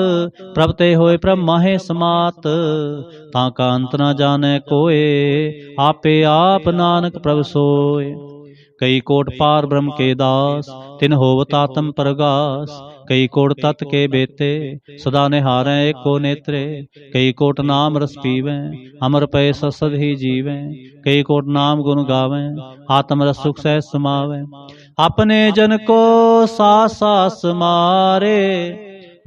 प्रभ ते होए प्रभ माहे समात। ताका अंत न जाने कोय, आपे आप नानक प्रभ सोय। कई कोट पार ब्रह्म के दास, तिन होवत आत्म प्रगास। कई कोट तत् के बेते, सदा निहारै एको नेत्रे। कई कोट नाम रस पीवै, अमर पै ससद ही जीवै। कई कोट नाम गुण गावै, आत्म रस सुख सह समावै। अपने जन को सास सास मारे,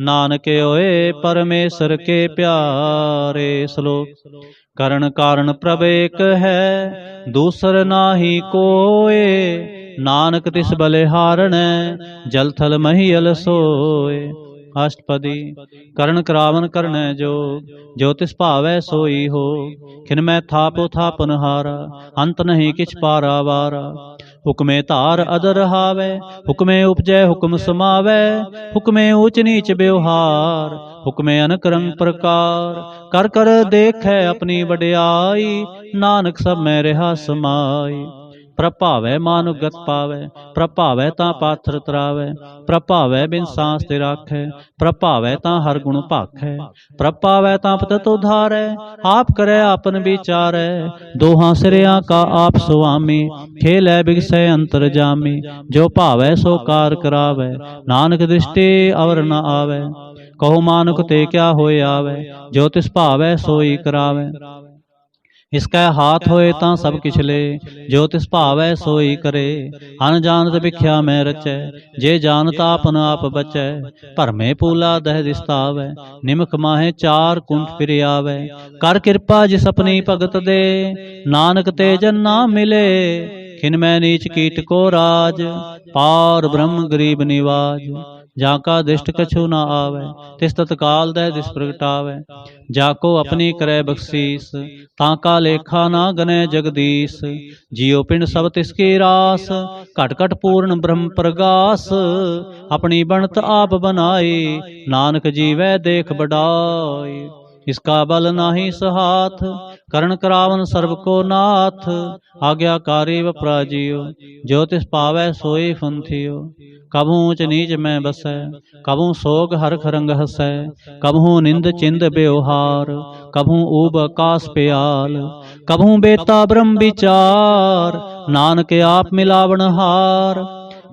नानक होए परमेश्वर के प्यारे। श्लोक। करण कारण प्रभ एक है, दूसर नाहि कोय। नानक तिस बलिहारणै, जल थल महियल सोय। अष्टपदी। करण करावन करनै जोग, जो तिस भावै सोई हो। खिन मैं थापो थापन हारा, अंत नहीं किछ पारावारा। हुक्मे धार अदर हावै, हुक्मे उपजै हुक्म समावै। हुक्मे ऊच नीच व्यवहार, हुक्मे अनक रंग प्रकार। कर कर देखै अपनी वड्याई, नानक सब मैं रहा समाई। प्रभ भावै मानुख गत पावै, प्रभ भावै तां पाथर तरावै। प्रभ भावै बिन सांस ते राखै, प्रभ भावै तां हर गुण भाखै। प्रभ पावै तां पतत उधारै, आप करै आपन विचारै। दोहां सिरियां का आप सुआमी, खेलै बिगसै अंतर जामी। जो भावै सो कार करावै, नानक दृष्टि अवर न आवै। कहो मानुख ते क्या होए आवै, जो तिस भावै सोई करावै। इसकै हाथ होए तां सब किछ ले, जो तिस भावै सोई करे। अन जानत भिख्या मैं रचै, जे जानत आपन आप बचै। भरमे पूला दह दिसतावै, निमक माहे चार कुंठ फिर आवै। कर कृपा जिस अपनी भगत दे, नानक ते जन ना मिले। खिन मैं नीच कीट को राज, पार ब्रह्म गरीब निवाज। जाका दृष्ट कछु न आवै, तिस तत्काल दह दिस प्रगटावै। जाको अपनी करे बख्शीस, ताका लेखा ना गने जगदीश। जियो पिंड सब तिसकी रास, घट घट पूर्ण ब्रह्म प्रगास। अपनी बनत आप बनाई, नानक जीवै देख बड़ाई। इसका बल नाही सहाथ, करण करावन सर्व को नाथ। आज्ञाकारी व प्राजियो, जो तिस पावै सोई फुंथियो। कबहू ऊंच नीच में बसै, कबहू सोग हरख रंग हसै। कबहू निंद चिंद व्यवहार, कबहू ऊब आकाश प्याल। कबहू बेता ब्रह्म विचार, नानक आप मिलावन हार।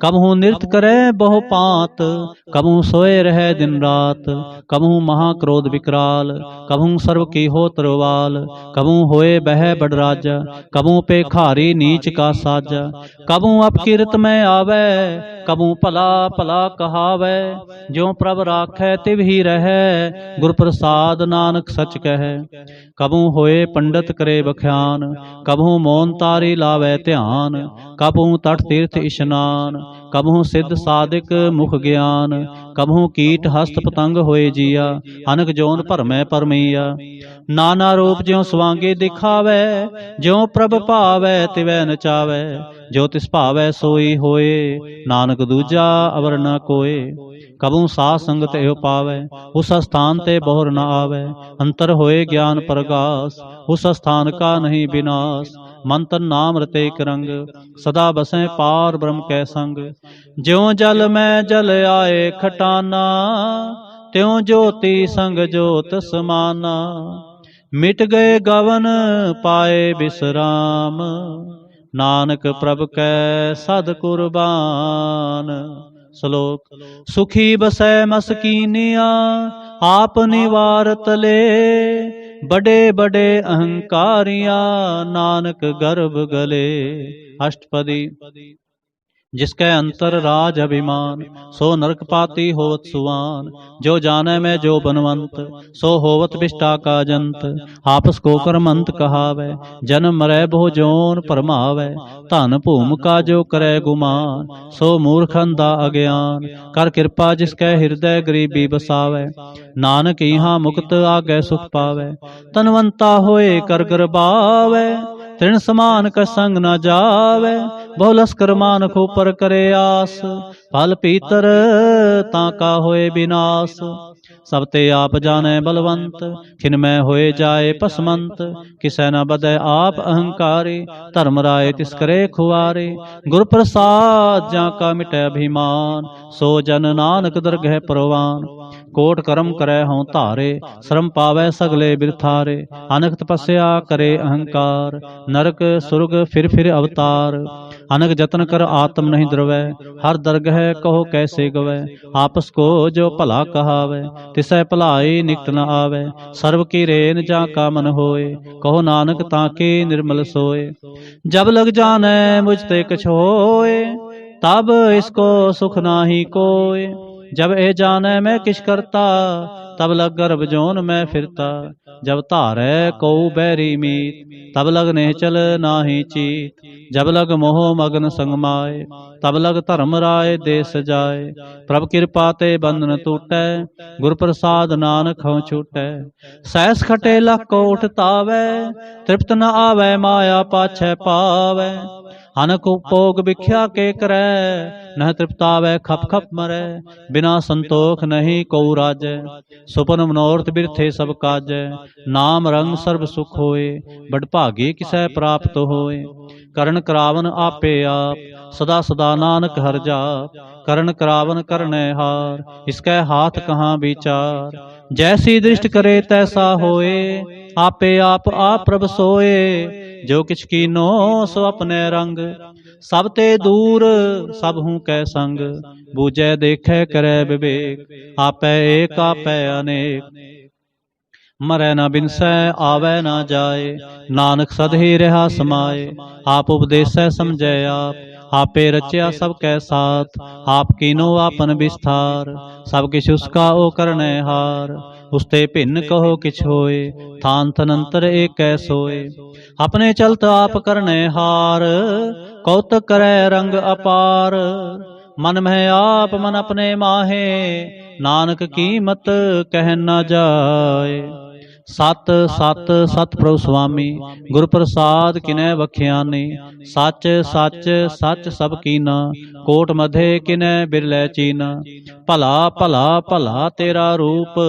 कबहू नृत्य करे बहु पात, कबहू सोए रहे दिन रात। कबहू महाक्रोध विकराल, कबहू सर्व की हो तरवाल। कबहू होए बह बड़ राजा, कबहू पे खारी नीच का साजा। कबहू अपकीर्त में आवे, कबहू भला भला कहावे। ज्यों प्रभ राखै तिव ही रहै, गुर प्रसाद नानक सच कहै। कबहू होए पंडित करे बख्यान, कबहू मौन तारी लावे ध्यान। कबहू तट तीर्थ इशनान, कबहू सिद्ध साधिक मुख ज्ञान। कबहू कीट हस्त पतंग होए जिया, अनक जोन भरमै परमैया। नाना रूप ज्यों स्वांगी दिखावै, ज्यों प्रभ भावै तिवै नचावै। जो तिस भावै सोई होए, नानक दूजा अवर न कोय। कबहू साध संगत एव पावै, उस स्थान ते बहुर न आवै। अंतर होए ज्ञान प्रगास, उस स्थान का नहीं विनाश। मन तन नाम रते एक रंग, सदा बसें पार ब्रह्म कै संग। ज्यों जल में जल आए खटाना, त्यों ज्योति संग ज्योत समाना। मिट गए गवन पाए विश्राम, नानक प्रभ कै सद कुर्बान। श्लोक। सुखी बसै मसकीनिया, आप निवारत ले। बड़े बड़े अहंकारिया, नानक गर्भ गले। अष्टपदी। जिसके अंतर राज अभिमान, सो नरक पाती होवत सुवान। जो जाने में जो बनवंत, सो होवत विष्टा का जंत। आपस को कर्मंत कहावै, जन्म मरै बहु जोन परमावै। धन भूम का जो करे गुमान, सो मूर्ख अंधा अज्ञान। कर कृपा जिसके हृदय गरीबी बसावै, नानक यहाँ मुक्त आगे सुख पावै। तनवंता होए कर गरबावै, तृण समान का संग न जावै। बहु लश्कर मानख ऊपर करे आस, फल पीतर ताका होए विनाश। सब ते आप जाने बलवंत, खिन में होए जाए पसमंत। किसै न बदै आप अहंकारी, धर्म राय तिस करे खुआरे। गुर प्रसाद जाका मिटै अभिमान, सो जन नानक दरगह परवान। कोट कर्म करे हों धारे, श्रम पावै सगले बिरथारे। अनक तपस्या करे अहंकार, नरक सुरग फिर अवतार। अनक जतन कर आत्म नहीं द्रवै, हर दरगह कहो कैसे गवै। आपस को जो भला कहावै, तिसै भलाई निकट न आवै। सर्व की रेन जाका मन होए, कहो नानक ताके निर्मल सोए। जब लग जाने मुझ ते कछ होए, तब इसको सुख नाही कोय। जब ए जाने मैं किछ करता, तब लग गर्भ जोन में फिरता। जब धारै कऊ बैरी मीत, तब लग निश्चल नाही चीत। जब लग मोह मगन संग माए, तब लग धर्म राय देश जाए। प्रभ कृपा ते बंधन टूटै, गुर प्रसाद नानक हऊँ छूटै। सहस खटे लख को उठतावै, तृप्त न आवै माया पाछै पावै। अनक उपभोग भिख्या के करै, नह तृप्तावै खप खप मरै। बिना संतोख नहीं को राजै, सुपन मनोरथ बिरथे सब काजै। नाम रंग सर्व सुख होए, बड़ भागी किसै प्राप्त होए। करण करावन आपे आप, सदा सदा नानक हर जाप। करण करावन करने हार, इसकै हाथ कहाँ विचार। जैसी दृष्ट करे तैसा होए, आपे आप प्रभ सोए। जो किछ कीनो सो अपने रंग, सब ते दूर सब हूँ कै संग। बूझै देखै करे विवेक, आपै एक आपै अनेक। मरै न बिनसै आवै न जाए, नानक सद ही रहा समाए। आप उपदेसै समझै आप, आपे रचया सब कै साथ। आप कीनो आपन विस्तार, सब किछ उसका ओ करने हार। उसते भिन्न कहो किछ होए, थान थनंतर एक सोए। अपने चलत आप करने हार, कौतक करे रंग अपार। मन में आप मन अपने माहे, नानक कीमत कह न जाए। सत सत सत प्रभु स्वामी गुर प्रसाद किनै बख्यानी। सच सच सच सब कीना कोट मधे किनै बिरलै चीना। भला भला भला तेरा रूप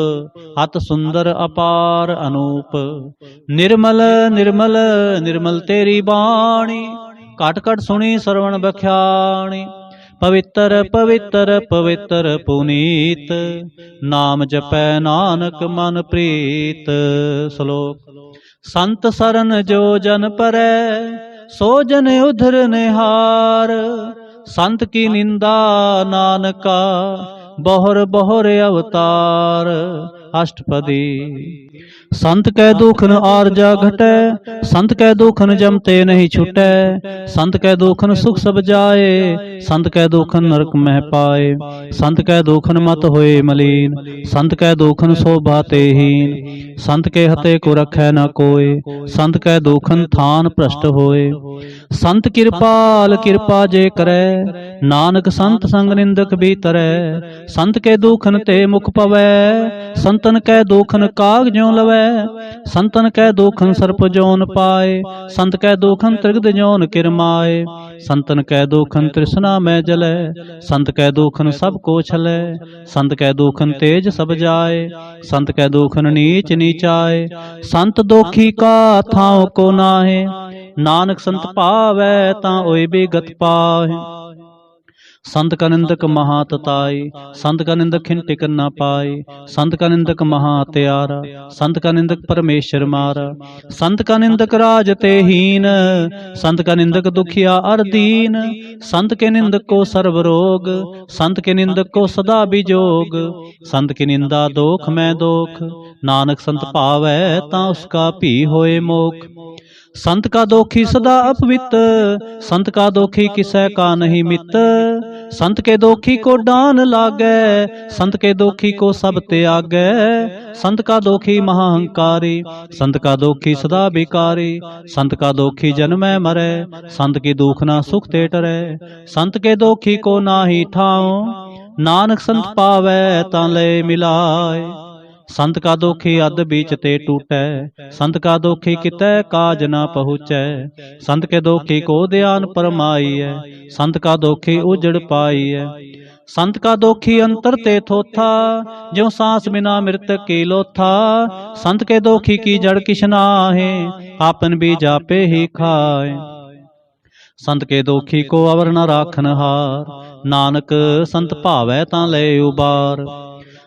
अत सुंदर अपार अनूप। निर्मल निर्मल निर्मल तेरी बाणी घट घट सुनी सरवण बख्याणी। पवित्र पवित्र पवित्र पुनीत नाम जपै नानक मन प्रीत। श्लोक। संत सरन जो जन परै सो जन उधर निहार। संत की निंदा नानका बहुर बहुर अवतार। अष्टपदी। संत कै दुखन आरजा घटै संत कै दुखन जमते नहीं छुटै। संत कै दुखन सुख सब जाए संत कै दुखन नरक मह पाए। संत कै दुखन मत होए मलीन संत कै दुखन शोभा तेहीन। संत के हते को रखै न कोय संत कै दुखन थान भ्रष्ट होए। संत कृपाल कृपा जे करै नानक संत संग निंदक भी तरै। संत के दुखन ते मुख पवै संतन कै दुखन काग ज्यों लवै। संतन कै दुखन सर्प जोन पाए संत कै दुखन त्रिगद जोन किरमाए। संतन कै दुखन तृष्णा में जलै संत कै दुखन सब को छलै। संत कै दुखन तेज सब जाए संत कै दुखन नीच नीचाए। संत दोखी का थाव को नाहे नानक संत पावै तां ओय बेगत पाहे। संत का निंदक महातताई संत का निंदक खिन टिकन ना पाए। संत का निंदक महात्यारा संत का निंदक परमेश्वर मारा। संत का निंदक राज ते हीन संत का निंदक दुखिया अर दीन। संत के निंदक को सर्व रोग संत के निंदक को सदा बिजोग। संत की निंदा दोख में दोख नानक संत पावै तां उसका भी होए मोख। संत का दोखी सदा अपवित संत का दोखी किसै का नहीं मित। संत के दोखी को डान लागै संत के दोखी को सब त्यागै। संत का दोखी महाअहंकारी संत का दोखी सदा बिकारी। संत का दोखी जन्मै मरै संत की दुखना सुख ते टरै। संत के दोखी को नाहि ठाओ नानक संत पावै तां ले मिलाए। संत का दोखी अध बीच ते टूटै संत का दोखी कितै काज न पहुँचै। संत के दोखी को ध्यान परमाई है संत का दोखी उजड़ पाई है। संत का दोखी अंतर ते थोथा ज्यों सांस बिना मृतक की लोथा। संत के दोखी की जड़ किछ नाहे आपन भी जापे ही खाए। संत के दोखी को अवर न राखन हार नानक संत भावै तां ले उबार।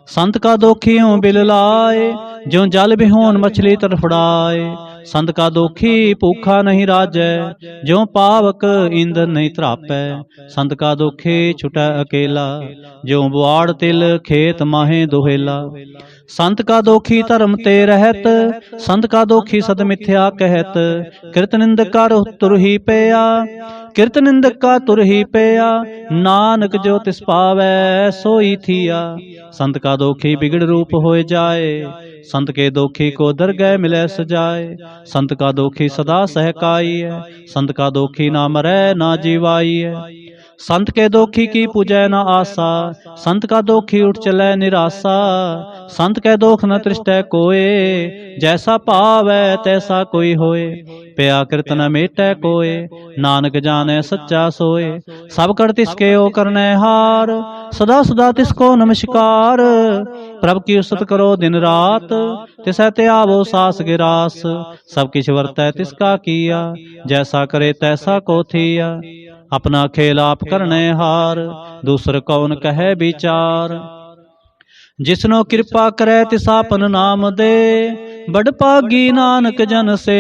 संत का दोखियों बिल लाए ज्यों जल बिहोन मछली तड़फड़ाए। संत का दोखी भूखा नहीं राजै ज्यों पावक ईंधन नहीं त्रापै। संत का दोखी छुटै अकेला ज्यों बुआड़ तिल खेत माहे दोहेला। संत का दोखी धर्म ते रहत संत का दोखी सद मिथ्या कहत। कृत निंदक का तुर ही पेया कृत निंदक का तुर ही पेया। नानक जो तिस पावै सोई थिया। संत का दोखी बिगड़ रूप होए जाए संत के दोखी को दरगह मिलै सजाए। संत का दोखी सदा सहकाई है संत का दोखी ना मरै ना जीवाई है। संत के दोखी की पूजै न आशा संत का दोखी उठ चलै निराशा। संत कै दोख न तृष्टै कोय जैसा पावै तैसा कोई होए। पया कृत न मेटै कोय नानक जाने सच्चा सोए। सब कर तिसके ओ करनै हार सदा सदा तिसको नमस्कार। प्रभ की उस्तत करो दिन रात तिसै ते आवो सास गिरास। सब किछ वर्तै तिसका किया जैसा करे तैसा को थिया। अपना खेल आप करने हार दूसर कौन कहे विचार। जिसनो कृपा करे तिसापन नाम दे बड़ पागी नानक जन से।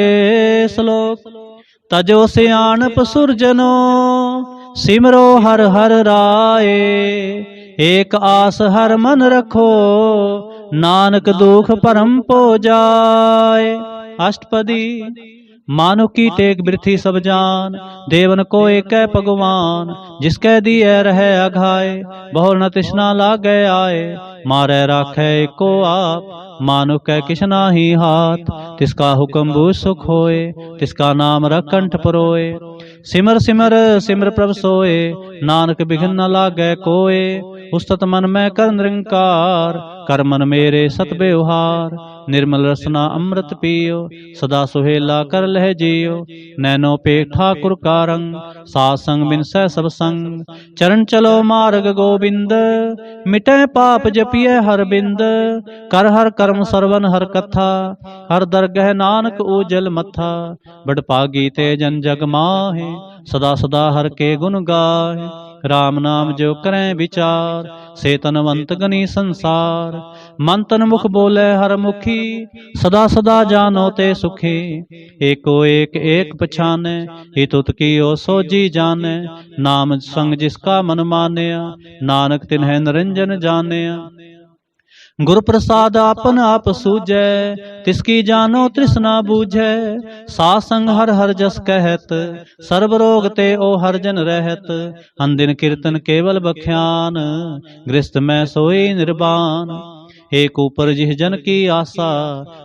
श्लोक। तजो सियाणप सुरजनो सिमरो हर हर राय। एक आस हर मन रखो नानक दुख परम पो जाए। अष्टपदी। मानो की टेक बिरथी सब जान देवन को एक भगवान। जिसकै दिए रहे अघाए बहुर न तृष्णा लागे आए। मारे राखे एको आप मानो कै किछ नाहि हाथ। तिसका हुक्म बूझ सुख होए तिसका नाम रख कंठ परोए। सिमर सिमर सिमर प्रभ सोए नानक बिघन न लागै कोय। उस्तत मन में कर निरंकार, कर मन मेरे सत व्यवहार। निर्मल रसना अमृत पियो, सदा सुहेला कर लह जियो। नैनो पे ठाकुर का रंग, साध संग बिन सह सब संग। चरण चलो मार्ग गोविंद, मिटै पाप जपिय हर बिंद। कर हर कर्म सरवन हर कथा, हर दरगह नानक ऊजल मथा। बड़ पागी ते जन जग माहे, सदा सदा हर के गुण गाहे। राम नाम जो करें विचार, से तनवंत गनी संसार। मन तन मुख बोले हर मुखी, सदा सदा जानो ते सुखी। एको एक एक पछाने, हितुत कियो सो जी जाने। नाम संग जिसका मन मानया, नानक तिन्ह निरंजन जानिया। गुर प्रसाद आपन आप सूझै, तिसकी जानो तृष्णा बूझै। साध संग हर हर जस कहत, सर्व रोग ते ओ हर जन रहत। अनदिन कीर्तन केवल बख्यान, गृहस्थ में सोई निर्वाण। एक ऊपर जिह जन की आशा,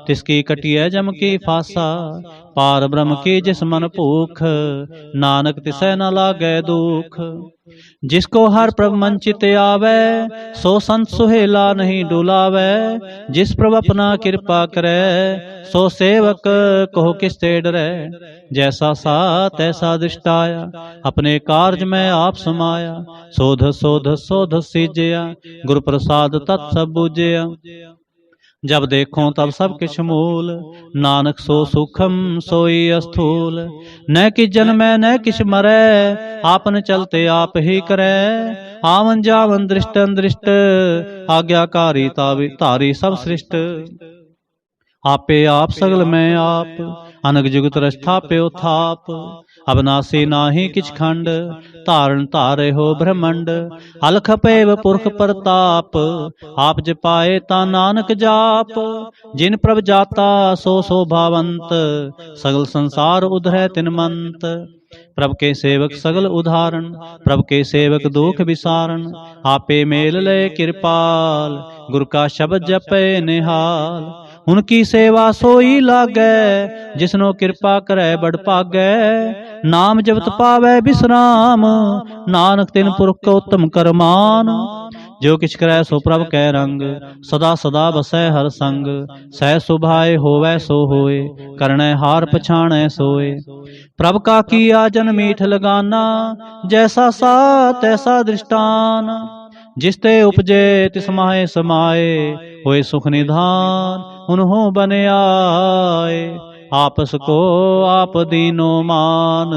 तिसकी कटिय जम की फासा। पार ब्रह्म की जिस मन भूख, नानक तिसै न लागै दुख। जिसको हर प्रभ मन चित आवे, सो संत सुहेला नहीं डुलावे। जिस प्रभ अपना कृपा करे, सो सेवक कहो किस ते डरै। जैसा सा तैसा दृष्टाया, अपने कार्य में आप समाया। सोध सोध सोध सीजया, गुरु प्रसाद तत् सब बूझया। जब देखो तब सब किछ मूल, नानक सो सूखम सोई अस्थूल। न किछ जन्मै न किछ मरै, आपन चलते आप ही करै। आवन जावन दृष्ट दृष्ट, आज्ञाकारी तारी सब सृष्ट। आपे आप सगल में आप, अनग जुगत रस्थाप्यो थाप। अविनाशी नाहि किछ खंड, धारण धारे हो ब्रह्मंड। अलख पेव पुरख प्रताप, आप जपाए ता नानक जाप। जिन प्रभ जाता सो शोभावंत, सगल संसार उधरै तिनमंत। प्रभ के सेवक सगल उदाहरण, प्रभ के सेवक दुख विसारण। आपे मेल ले कृपाल, गुर का शब्द जपे निहाल। उनकी सेवा सोई लागै, जिसनो कृपा करे बड़ भागै। नाम जपत पावै विश्राम, नानक तिन पुरख को उत्तम करमान। जो किछ करै सो प्रभ कै रंग, सदा सदा बसै हर संग। सह सुभाए होवै सो होए, करनै हार पछाणै सोए। प्रभ का किया जन मीठ लगाना, जैसा सा तैसा दृष्टान। जिस ते उपजे तिस माहे समाए, होए सुख निधान उन्हों बने आए। आपस को आप दीनो मान,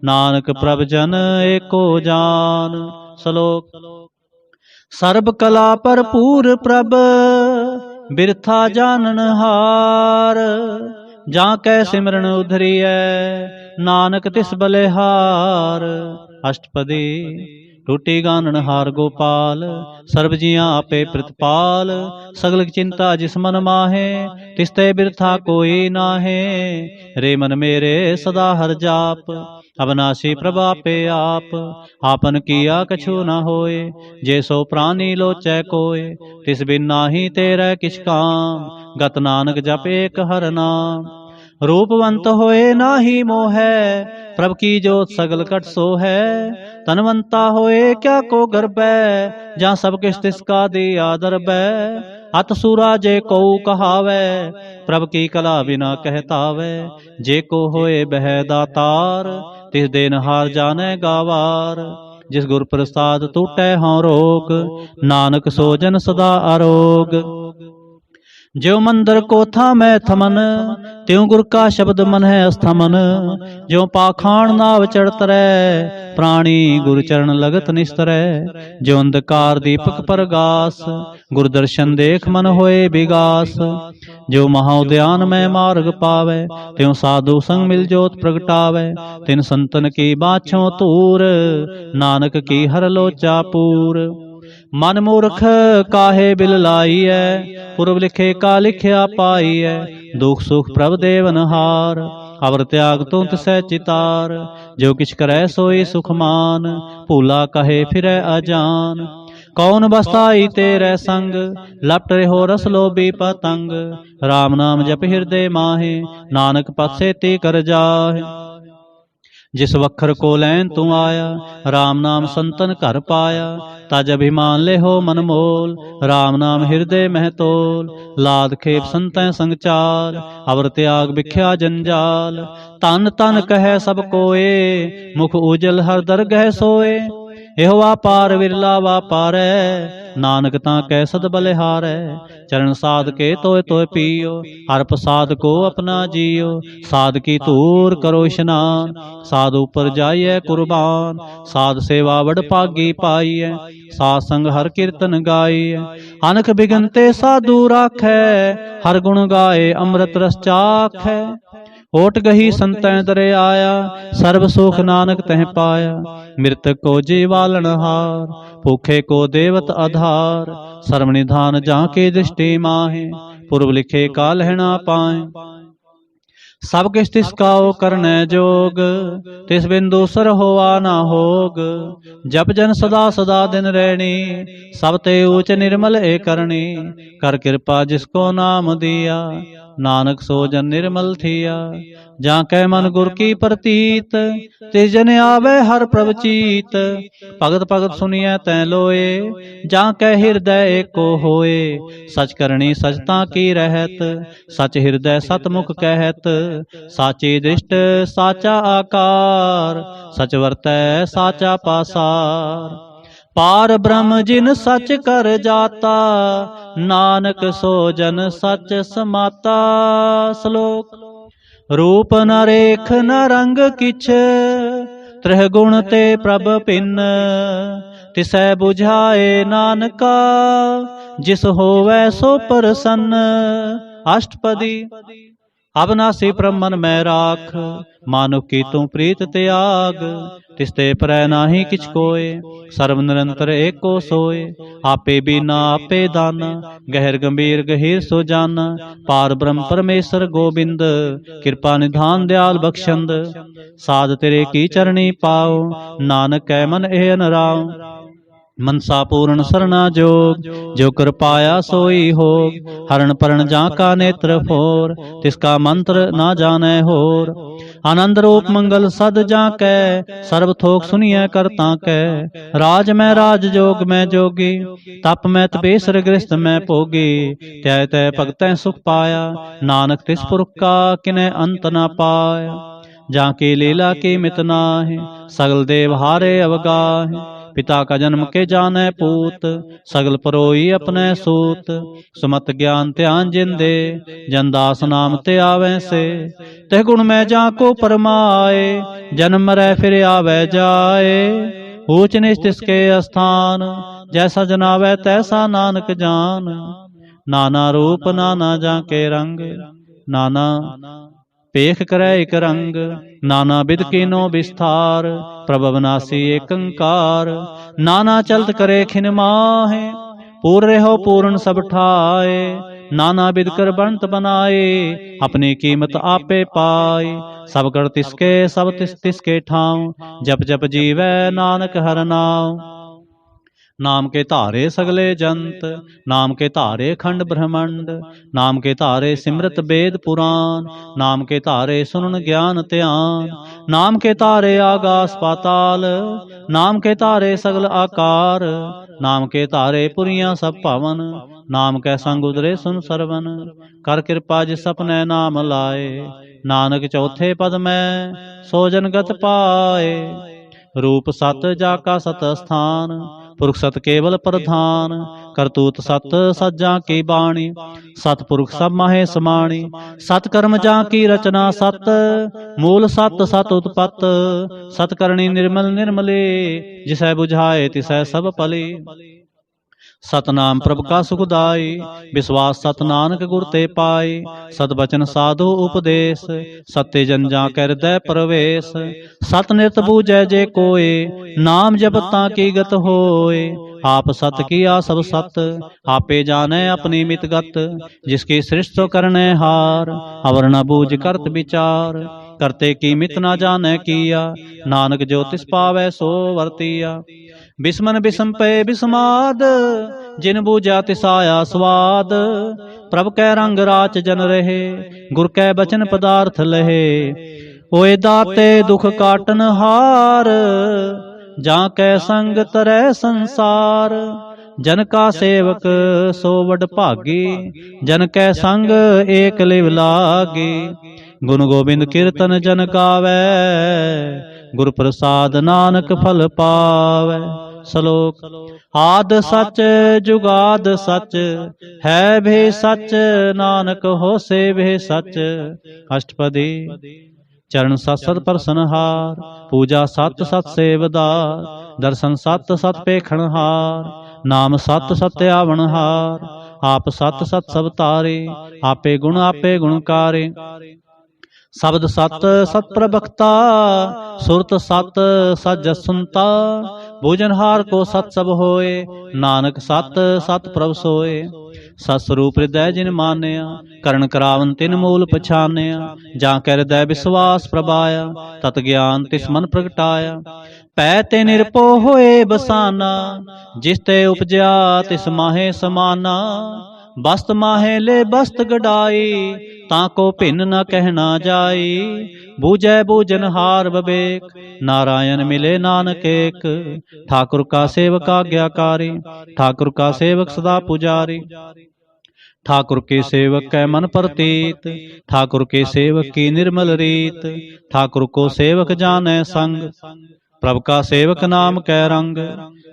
नानक प्रभ जन एको जान। श्लोक। सर्ब कला भरपूर प्रभ, बिरथा जानन हार। जाकै सिमरन उधरियै, नानक तिस बलिहार। अष्टपदी। टूटी गानन हार गोपाल, सर्ब जियां आपे प्रतिपाल। सगल चिंता जिस मन माहे, तिसते बिरथा कोई नाहे। रे मन मेरे सदा हर जाप, अविनाशी प्रभ आपे आप। आपन किया कछु न होए, जे सो प्राणी लोचै कोय। तिस बिन नाहि तेरै किछ काम, गत नानक जप एक हर नाम। रूपवंत होए नाहि मोहै, प्रभ की जोत सगल कट सो है। तनवंता होए क्या को गर्बै, जहाँ सब किछ तिसका दिया दरबै। अत सूरा जे को कहावै, प्रभ की कला बिना कहतावै। जे को होए बह दातार, तिस देनहार जाने गावार। जिस गुर प्रसाद टूटै हाँ रोग, नानक सो जन सदा आरोग। ज्यो मंदिर को था मैं थमन, त्यों गुर का शब्द मन है अस्थमन। ज्यो पाखाण नाव चढ़त रै, प्राणी गुर चरण लगत निस्तरै। ज्यो अंधकार दीपक परगास, गुर दर्शन देख मन होए विगास। ज्यो महाउद्यान में मार्ग पावै, त्यों साधु संग मिल जोत प्रगटावै। तिन संतन की बाछों तूर, नानक की हर लोचा पूर। मन मूर्ख काहे बिल लाइयै, पूर्व लिखे का लिखया पाइयै। दुख सुख प्रभ देवनहार, अवर त्याग तुम तिसै चितार। जो किछ करै सोई सुख मान, भूला कहे फिरै अजान। कौन बसाई तेरे संग, लपट रहो रस लोभी पतंग। राम नाम जप हृदय माहे, नानक पथ सेती कर जाहे। जिस वखर को लैन तू आया, राम नाम संतन घर पाया। तज अभिमान ले हो मन मोल, राम नाम हृदय मह तोल। लाद खेप संतै संग चाल, अवर त्याग बिख्या जंजाल। तन तन कह सब कोए, मुख उजल हर दरगह सोए। एहो वापार विरला वापारै, नानक तां कै सद बलिहारै। चरण साध के तोय तोय पियो, हर प्रसाद को अपना जियो। साध की धूर करो स्नान, साध ऊपर जाइए कुर्बान। साध सेवा बड़ पागी पाइए, साध संग हर कीर्तन गाइए। अनख बिगनते साधु राखै, हर गुण गाए अमृत रस चाखै। ओट गही संतैं दरे आया, सर्व सुख नानक तह पाया। मृतक को जीवालन हार, भूखे को देवत आधार। सर्व निधान जाके दृष्टि माहे, पूर्व लिखे का लहना पाए। सब किस तिसकाओ करने जोग, तिस बिन दूसर होआ ना होग। जप जन सदा सदा दिन रहनी, सब ते ऊच निर्मल ए करनी। कर कृपा जिसको नाम दिया, नानक सो जन निर्मल थिया। जा कै मन गुर की प्रतीत, तिस जन आवे हर प्रभ चीत। भगत भगत सुनिए तै लोए, जा कै हृदय एको होए। सच करनी सचता की रहत, सच हृदय सतमुख कहत। साची दृष्ट साचा आकार, सच वर्तै साचा पासार। पार ब्रह्म जिन सच कर जाता, नानक सो जन सच समाता। श्लोक। रूप न रेख न रंग किछ, त्रिह गुण ते प्रभ भिन्न। तिसै बुझाए नानका, जिस होवै सो प्रसन्न। अष्टपदी। अविनाशी प्रभ मन मैं राख, मानुख की तू प्रीत त्याग। तिसते परै नाहि किछ कोय, सर्व निरंतर एको सोय। आपे बीना आपे दाना, गहर गंभीर गहीर सो जाना। पार ब्रह्म परमेश्वर गोबिंद, कृपा निधान दयाल बख्शंद। साध तेरे की चरणी पाओ, नानक कै मन एन राव। मनसा पूर्ण सरना जोग, जो कर पाया सोई होग। हरण परण जाका नेत्र फोर, तिसका मंत्र ना जाने होर। आनंद रूप मंगल सद जाकै, सर्व थोक सुनिए करता कै। राज में राज जोग में जोगी, तप में तपेसर गृहस्थ में भोगी। त्याय तय भगतै सुख पाया, नानक तिस पुरख का किने अंत ना पाया। जाकी लीला की मित नाहि, सगल देव हारे अवगाहि। पिता का जन्म के जाने पूत, सगल परोई अपने सूत। सुमत ज्ञान ध्यान जिन दे, जनदास नाम ते आवे से। तह गुण में जाको परमाए, जन्म मरै फिर आवे जाए। ऊंच नीच तिसके स्थान, जैसा जनावे तैसा नानक जान। नाना रूप नाना जाके रंग, नाना पेख करे एक रंग। नाना बिद कीनो विस्तार, प्रभ अविनाशी एक अंकार। नाना चलत करे खिन माहे, पूर्ण हो पूर्ण सब ठाए। नाना बिद कर बंत बनाए, अपनी कीमत आपे पाए। सब कर तिसके सब तिस तिसके ठाव, जप जप जीवै नानक हर नाम। नाम के धारे सगले जंत, नाम के धारे खंड ब्रह्मंड। नाम के धारे सिमरत वेद पुराण, नाम के धारे सुनन ज्ञान ध्यान। नाम के धारे आकाश पाताल, नाम के धारे सगल आकार। नाम के धारे पुरियां सब भवन, नाम कै संग उदरे सुन सरवन। कर कृपा जिस अपने नाम लाए, नानक चौथे पद में सो जन गत पाए। रूप सत जाका सत स्थान, पुरख सत केवल प्रधान। करतूत सत सज्जा की बाणी, सतपुरख सब माहे समाणी। सत कर्म जा की रचना सत, मूल सत सत उत्पत। सत करणी निर्मल निर्मले, जिसै बुझाए तिसै सब पले। सतनाम प्रभु का सुखदाई, विश्वास सत नानक गुर ते पाई। सत बचन साधु उपदेश, सत्य जन जा कर हृदय प्रवेश। सत नित बूझै जे कोय, नाम जपता की गत होय। आप सत किया सब सत, आपे जाने अपनी मित गत। जिसकी सृष्टि करने हार, अवर न बूझ करत विचार। करते की मित न जाने किया, नानक जो तिस पावै सो वर्तिया। बिस्मन बिसम पे बिस्माद, जिन बूझा तिसाया स्वाद। प्रभ कै रंग राच जन रहे, गुर कै बचन पदार्थ लहे। होए दाते दुख काटन हार, जा कै संग तरੈ संसार। जन का सेवक सो वड भागी, जन कै संग एक लिव लागी। गुण गोबिंद कीर्तन जन गावै, गुर प्रसाद नानक फल पावै। श्लोक। आद सच जुगाद सच, है भी सच नानक होसे भी सच। अष्टपदी। चरण सत सत प्रसनहार, पूजा सत सत सेवदार। दर्शन सत सत पेखणहार, नाम सत सत आवनहार। आप सत सत सब तारे, आपे गुण कारे। शब्द सत सत प्रवक्ता, सुरत सत सत जसुनता। भोजनहार को सत सब होए, नानक सत सत प्रभ सोए। सत स्वरूप हृदय जिन मानिया, करण करावन तिन मूल पछानिया। जा कै हृदय विश्वास प्रभाया, तत ज्ञान तिस मन प्रगटाया। पै ते निरपो होए बसाना, जिस ते उपजया तिस माहे समाना। बस्त माहे ले बस्त गडाई, ताको भिन्न न कहना जाई। बूझै बूझनहार विवेक, नारायण मिले नानक एक। ठाकुर का सेवक आज्ञाकारी, ठाकुर का सेवक सदा पुजारी। ठाकुर के सेवक कै मन प्रतीत, ठाकुर के सेवक की निर्मल रीत। ठाकुर को सेवक जानै संग, प्रभु का सेवक नाम कै रंग।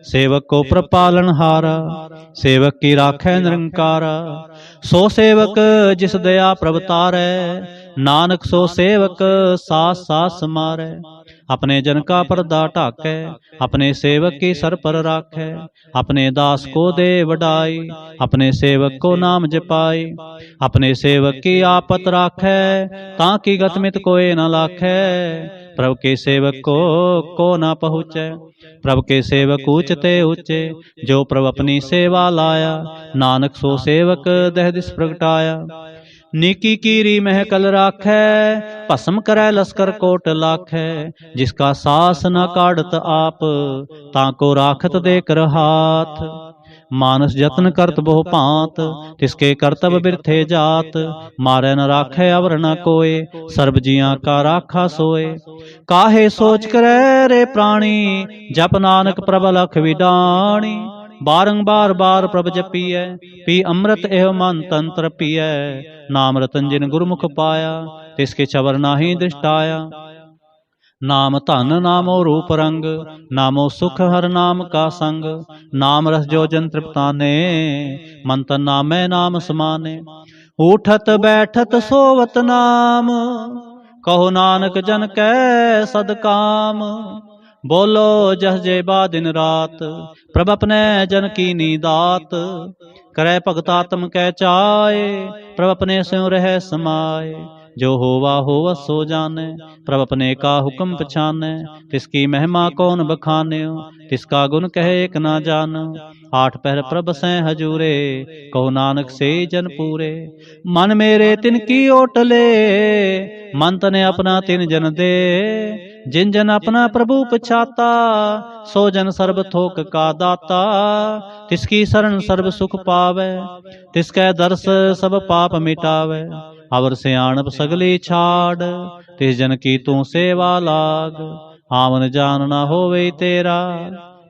सेवक को प्रभ पालनहारा, सेवक की राखै निरंकारा। सो सेवक जिस दया प्रभ तारै, नानक सो सेवक सास सास समारै। अपने जन का पर्दा ढाकै, अपने सेवक की सर पर राखै। अपने दास को दे वडाई, अपने सेवक को नाम जपाई। अपने सेवक की आपत राखै, ताकि गतमित कोय न लाखै। प्रभु के सेवक को न पहुँचै, प्रभु के सेवक ऊंचते ऊंचे। जो प्रभु अपनी सेवा लाया, नानक सो सेवक दह दिस प्रगटाया। नीकी कीरी महकल राखै, भस्म करै लश्कर कोट लाखै। जिसका सास न काढ़त आप, ताको राखत देकर हाथ। मानस जतन करत बहु भांत, तिसके करतब बिरथे जात। मारै न राखै अवर न कोय, सर्ब जियां का राखा सोए। काहे सोच करै रे प्राणी, जप नानक प्रभ लख विडाणी। बारंबार बार प्रभ जपियै, पी अमृत एव मन तंत्र पियै। नाम रतन जिन गुरमुख पाया, तिसके छबर नाहि दृष्टाया। नाम धन नामो रूप रंग, नामो सुख हर नाम का संग। नाम रस जो जन तृप्ताने, मन तन नामै नाम समाने। उठत बैठत सोवत नाम, कहो नानक जन कै सदकाम। बोलो जह जे बा दिन रात, प्रभ अपने जन की नीदात। करे भगत आत्म कै चाए, प्रभ अपने स्यों रह समाए। जो होवा होवत सो जाने, प्रभ अपने का हुक्म पछाने। तिसकी महिमा कौन बखान्यो, तिसका गुण कहे एक ना जानो। आठ पहर प्रभ सै हजूरे, कहो नानक से जन पूरे। मन मेरे तिनकी ओटले, मन तने अपना तिन जन दे। जिन जन अपना प्रभु पछाता, सो जन सर्ब थोक का दाता। तिसकी शरण सर्ब सुख पावै, तिसकै दर्श सब पाप मिटावै। अवर सियाणप सगली छाड़, तिस जन की तू सेवा लाग। आवन जान न होवे तेरा,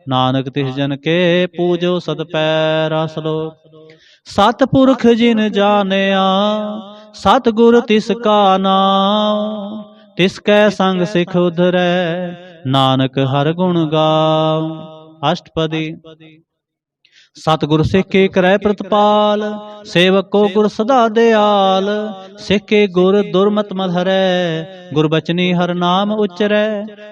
नानक तिस जन के पूजो सत पैरा। श्लोक। सतपुरख जिन जानिया, सतगुर तिसका नाम। तिसकै संग सिख उधरै, नानक हर गुण गाओ। अष्टपदी। सतगुर सिख के करै प्रतिपाल, सेवक को गुर सदा दयाल। सिख के गुर दुर्मत मत हरै, गुरबचनी हर नाम उच्चरै।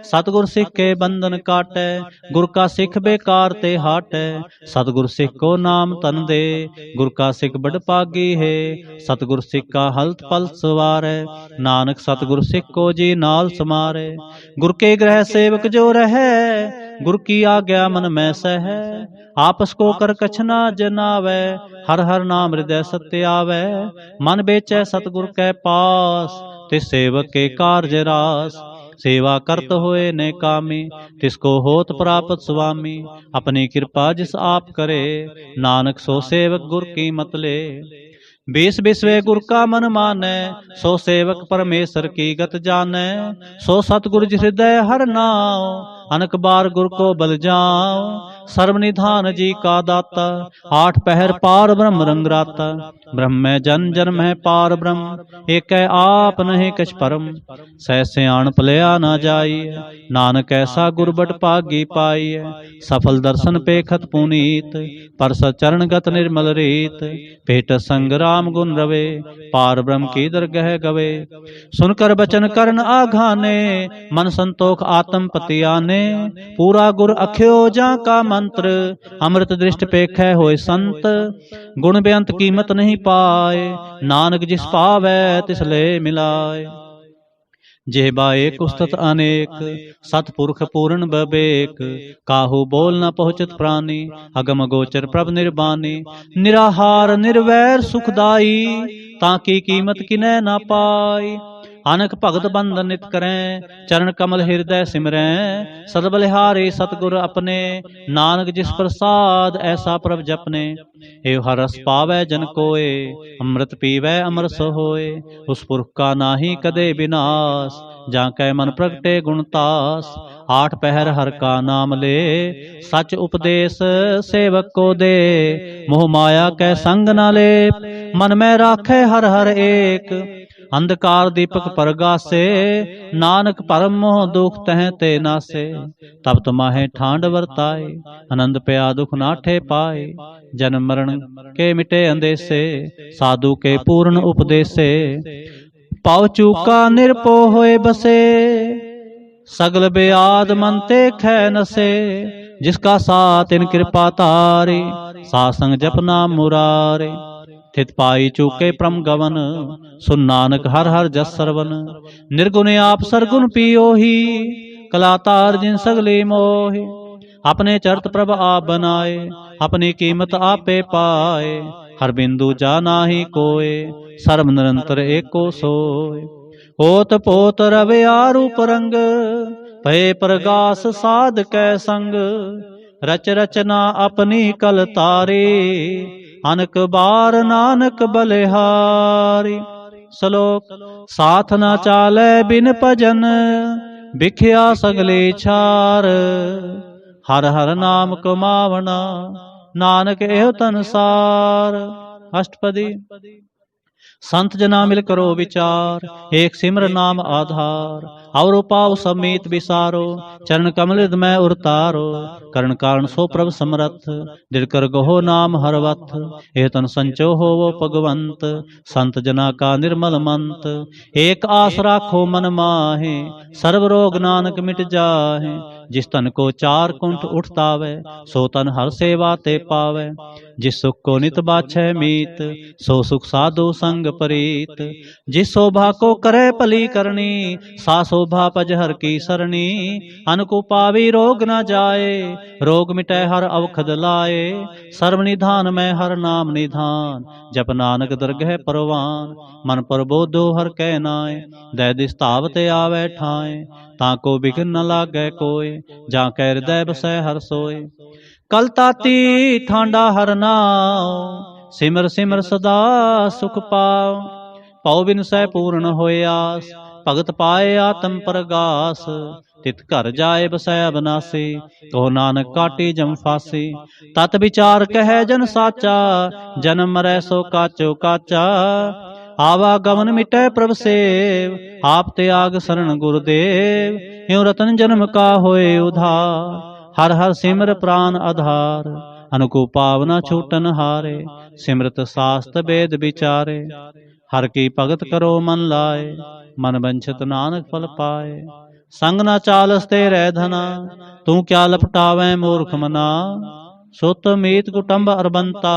सतगुर सिख के बंधन काटै, गुर का सिख बेकार ते हाटै। सतगुर सिख को नाम तन दे, गुर का सिख बड़ पागी है। सतगुर सिख का हलत पल सवारै, नानक सतगुर सिख को जी नाल समारै। गुर के ग्रह सेवक जो रहै, गुर की आज्ञा मन में सहै। आपस को कर कछ ना जनावै, हर हर नाम हृदय सत्य आवै। मन बेचै सतगुर कै पास, तिस सेवक के कार्य रास। सेवा करत होए ने कामी, तिसको होत प्राप्त स्वामी। अपनी कृपा जिस आप करे, नानक सो सेवक गुर की मत ले। बेस बिसवे गुर का मन मानै, सो सेवक परमेश्वर की गत जानै। सो सतगुर जिस हृदय हर नाव, अनक बार गुर को बल जाओ। सर्वनिधान जी का दाता, आठ पहर पार ब्रह्म रंग राता। ब्रह्म में जन जन्म है पार ब्रह्म, एक आप नहीं कछ परम। सह सियाण पलया ना जाइए, नानक ऐसा गुरबट पागी पाइए। सफल दर्शन पेखत पुनीत, परस चरण गत निर्मल रीत। पेट संग राम गुण रवे, पार ब्रह्म की दरगह गवे। सुनकर बचन करण आघाने, मन संतोख आत्म पति आने। पूरा गुर अख्यो जा का मंत्र, अमृत दृष्ट पेखै होय संत। गुण बेअंत कीमत नहीं पाए, नानक जिस पावै तिस ले मिलाए। जेहबा एक उस्तत अनेक, सतपुरख पूर्ण बबेक। काहू बोल न पहुँचत प्राणी, अगम गोचर प्रभ निर्बानी। निराहार निर्वैर सुखदाई, ताकी कीमत किनै ना पाई। अनक भगत बंधन नित करें, चरण कमल हृदय सिमरें। सदबलिहारी सतगुर अपने, नानक जिस प्रसाद ऐसा प्रभ जपने। एव हर रस पावै जन कोय, अमृत पीवै अमर सो होय। उस पुरख का नाहि कदे विनाश, जाकै मन प्रगटे गुणतास। आठ पहर हर का नाम ले, सच उपदेश सेवक को दे। मोह माया कै संग न ले, मन में राखे हर हर एक। अंधकार दीपक परगासे, नानक परम मोह दुख तह ते नासे। तब तुम्हाहे ठांड वर्ताए, आनंद पया दुख नाठे पाए। जन्म मरण के मिटे अंदेसे, साधु के पूर्ण उपदेसे। पाव चूका निरपो होए बसे, सगल बेआद मन ते खै नसे। जिसका साथ इन कृपा तारे, सासंग जपना मुरारे। थित पाई चूके प्रम गवन, सुन नानक हर हर जस सरवन। निर्गुण आप सरगुण पियो ही, कलातार जिन सगली मोहि। अपने चरत प्रभ आप बनाए, अपनी कीमत आपे पाए। हर बिंदु जाना ही कोय, सर्व निरंतर एको सोय। ओत पोत रवे आरूप रंग, भय प्रगास साध कै संग। रच रचना अपनी कल तारी, अनक बार नानक बलिहारी। श्लोक साथ न चालै बिन भजन, बिख्या सगले छार। हर हर नाम कमावना, नानक एह तनसार। अष्टपदी। संत जना मिल करो विचार, एक सिमर नाम आधार। और पाव समीत विसारो, चरण कमल में उरतारो। करण कारण सो प्रभ समरथ, दृढ़ कर गहो नाम हरवथ। एह तन संचो हो वो भगवंत, संत जना का निर्मल मंत। एक आस राखो मन माहे, सर्व रोग नानक मिट जाहे। जिस तन को चार कुंठ उठतावे, सो तन हर सेवा ते पावे। जिस सुख को नित बाछै मीत, सो सुख साधु संग परीत। जिस शोभा को करे भली करनी, सा शोभा पज हर की सरणी। अनकुपावी रोग न जाए, रोग मिटै हर अवखद लाए। सर्व निधान में हर नाम निधान, जप नानक दरगह परवान। मन प्रबोधो हर कै नाय, दै दिस तावते आवे ठाए। ताको बिघन न लागै कोय, जाकै हृदय बसै हर सोय। कल ताती ठांडा हर नाव, सिमर सिमर सदा सुख पाओ। पौ बिन सै पूर्ण होय आस, भगत पाए आत्म परगास। तित घर जाए बसै अबनासी, कहो नानक काटी जम फासी। तत विचार कहे जन साचा, जन्म मरै सो काचो काचा। आवागमन मिटै प्रभ सेव, आप त्याग शरण गुरुदेव। यूं रतन जन्म का होए उधार, हर हर सिमर प्राण आधार। अनुकूप पावना छूटन हारे, सिमरत शास्त्र वेद विचारे। हर की भगत करो मन लाए, मन बंछत नानक फल पाए। संग न चालस तेरै धना, तू क्या लपटावै मूर्ख मना। सुत मीत कुटुंब अरबंता,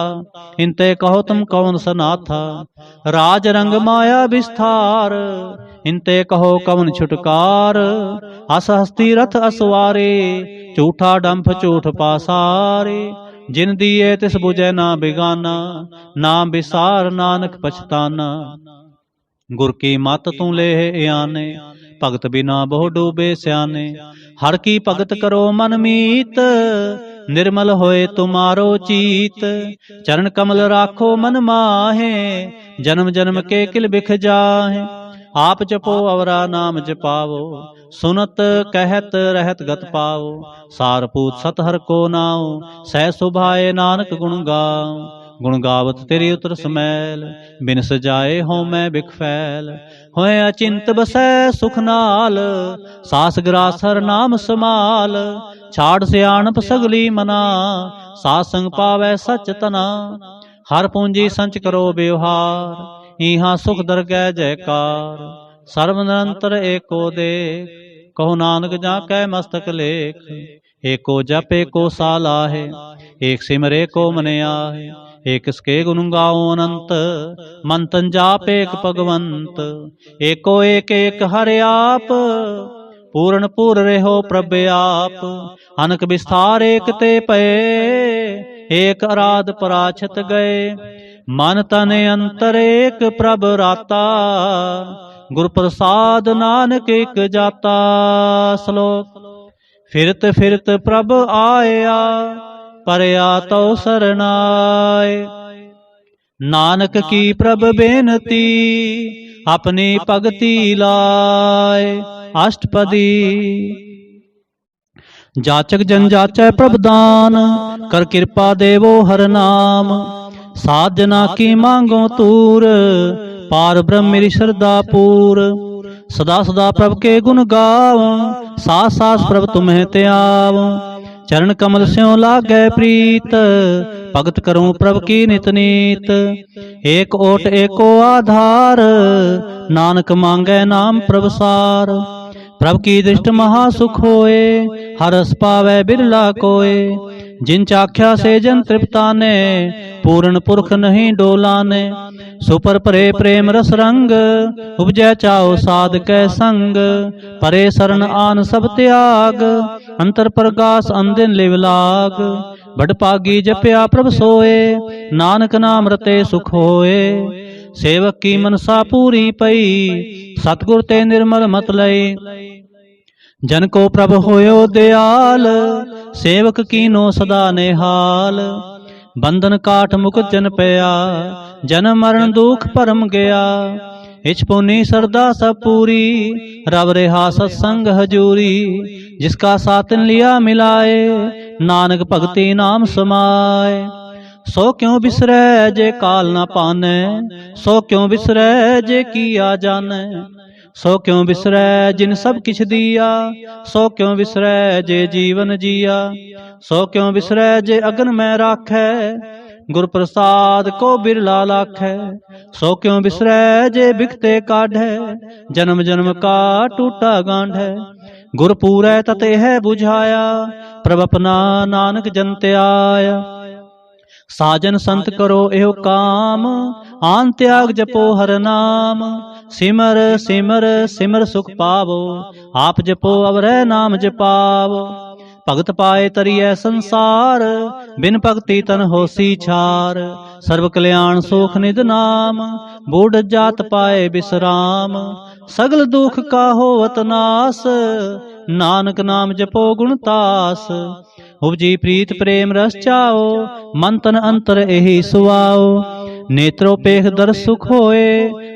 इनते कहो तुम कौन सनाथा। राज रंग माया विस्तार, इनते कहो कवन छुटकार। अस हस्ती रथ असवारे, झूठा डंफ झूठ पासारे। जिन दिए तिस बुझे ना बिगाना, नाम विसार नानक पछताना। गुर की मत तू ले आने, भगत बिना बहु डूबे स्याने। हर की भगत करो मन मीत, निर्मल होए तुम्हारो चीत। चरण कमल राखो मन माहे, जन्म जन्म के किल बिख जाहे। आप जपो अवरा नाम जपावो, सुनत कहत रहत गत पाओ। सारपूत सतहर को नाओ, सह सुभाए नानक गुण गाओ। गुण गावत तेरी उतर समैल, बिन सजाए हों मैं बिख फैल। होए अचिंत बसै सुख नाल, सास ग्रास हर नाम समाल। छाड़ सियाणप सगली मना, सास संग पावै सच तना। हर पूंजी संच करो व्यवहार, इहाँ सुख दरगह जयकार। सर्व निरंतर एको देख, कहो नानक जाकै मस्तक लेख। एको जप एको सालाहे, एक सिमर एको मन आहे। एक इसके गुण गाओ अनंत, मन तन जाप एक भगवंत। एको एक एक हरे आप, पूर्ण पूर रहो प्रभ आप। अनक विस्तार एक ते पए, एक आराध पराछत गए। मन तन अंतर एक प्रभ राता, गुर प्रसाद नानक एक जाता। श्लोक। फिरत फिरत प्रभ आया, परया तो सरनाय। नानक की प्रभ बेनती, अपनी भगति लाय। अष्टपदी। जाचक जन जाचै प्रभ दान, कर कृपा देवो हर नाम। साध जना की मांगो तूर, पार ब्रह्म मेरी श्रद्धा पूर। सदा सदा प्रभ के गुण गाव, सास सास प्रभ तुम्हें त्याव। चरण कमल स्यों लागै प्रीत, भगत करूं प्रभ की नित नीत। एक ओट एको आधार, नानक मांगै नाम प्रभ सार। प्रभ की दृष्ट महासुख होए, हरस पावै बिरला कोय। जिन चाख्या से जन तृप्ताने, पूर्ण पुरख नहीं डोलाने। सुपर परे प्रेम रस रंग, उपजै चाओ साध कै संग। परे शरण आन सब त्याग, अंतर प्रगास अंदिन लिव लाग। बड़ पागी जपया प्रभ सोए, नानक नाम रते सुख होए। सेवक की मनसा पूरी पई, सतगुर ते निर्मल मत लई। जन को प्रभ होयो दयाल, सेवक कीनो सदा निहाल। बंधन काट मुकुट जन पया, जन्म मरण दुख परम गया। इच पुनि सरदा सब पूरी, रब रेहा सत्संग हजूरी। जिसका सातिन लिया मिलाए, नानक भगति नाम समाए। सो क्यों बिसरै जे काल न पाने, सो क्यों बिसरै जे किया जाने। सो क्यों बिसरै जिन सब किछ दिया, सो क्यों बिसरै जे जीवन जिया। सो क्यों बिसरै जे अगन में राखै, गुर प्रसाद को बिरला लाखै। सो क्यों बिसरै जे बिखते काढ़ै, जन्म जन्म का टूटा गांढै। गुर पूरै तते है बुझाया, प्रभ अपना नानक जन त्याया। साजन संत करो एहो काम, आन त्याग जपो हर नाम। सिमर सिमर सिमर सुख पावो, आप जपो अवरै नाम जपावो। भगत पाए तरियै संसार, बिन भगति तन होसी छार। सर्व कल्याण सुख निध नाम, बूढ़ जात पाए विश्राम। सगल दुख का होवत नास, नानक नाम जपो गुणतास। उपजी प्रीत प्रेम रस चाओ, मन तन अंतर एहि सुआओ। नेत्रो पेख दर सुख होए,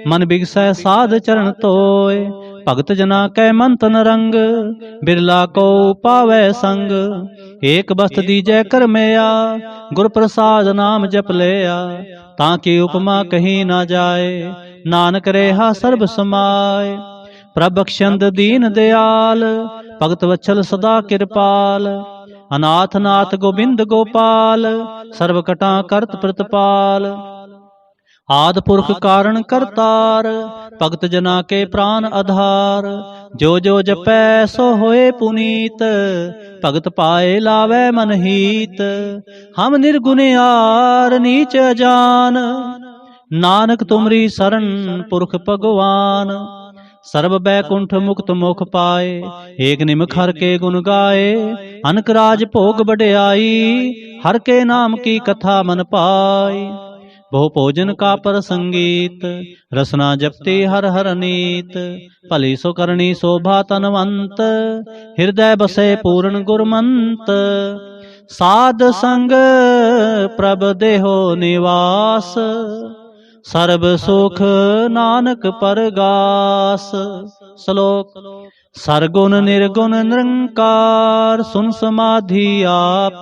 मन बिगसै साध चरण तोय। भगत जना कै मन तन रंग, बिरला को पावै संग। एक बस्त दीजै कर मेया, गुर प्रसाद नाम जप लिया। ताकि उपमा कहीं ना जाए, नानक रेहा सर्ब समाय। प्रभ बख्शंद दीन दयाल, भगत वत्सल सदा कृपाल। अनाथ नाथ गोबिंद गोपाल, सर्व कटा करत प्रतपाल। आद पुरख कारण करतार, भगत जना के प्राण आधार। जो जो जपै सो होए पुनीत, भगत पाए लावै मन हीत। हम निर्गुनियार नीच अजान, नानक तुमरी शरण पुरख भगवान। सर्व बैकुंठ मुक्त मोख पाए, एक निमख हर के गुण गाए। अनक राज भोग बढ़ाई, हर के नाम की कथा मन पाई। बहु भोजन का पर संगीत, रसना जपती हर हर नीत। भली सो करनी शोभा तनवंत, हृदय बसे पूर्ण गुरमंत। साध संग प्रभ देहो निवास, सर्ब सुख नानक परगास। श्लोक। सरगुण निर्गुण निरंकार, सुन समाधि आप,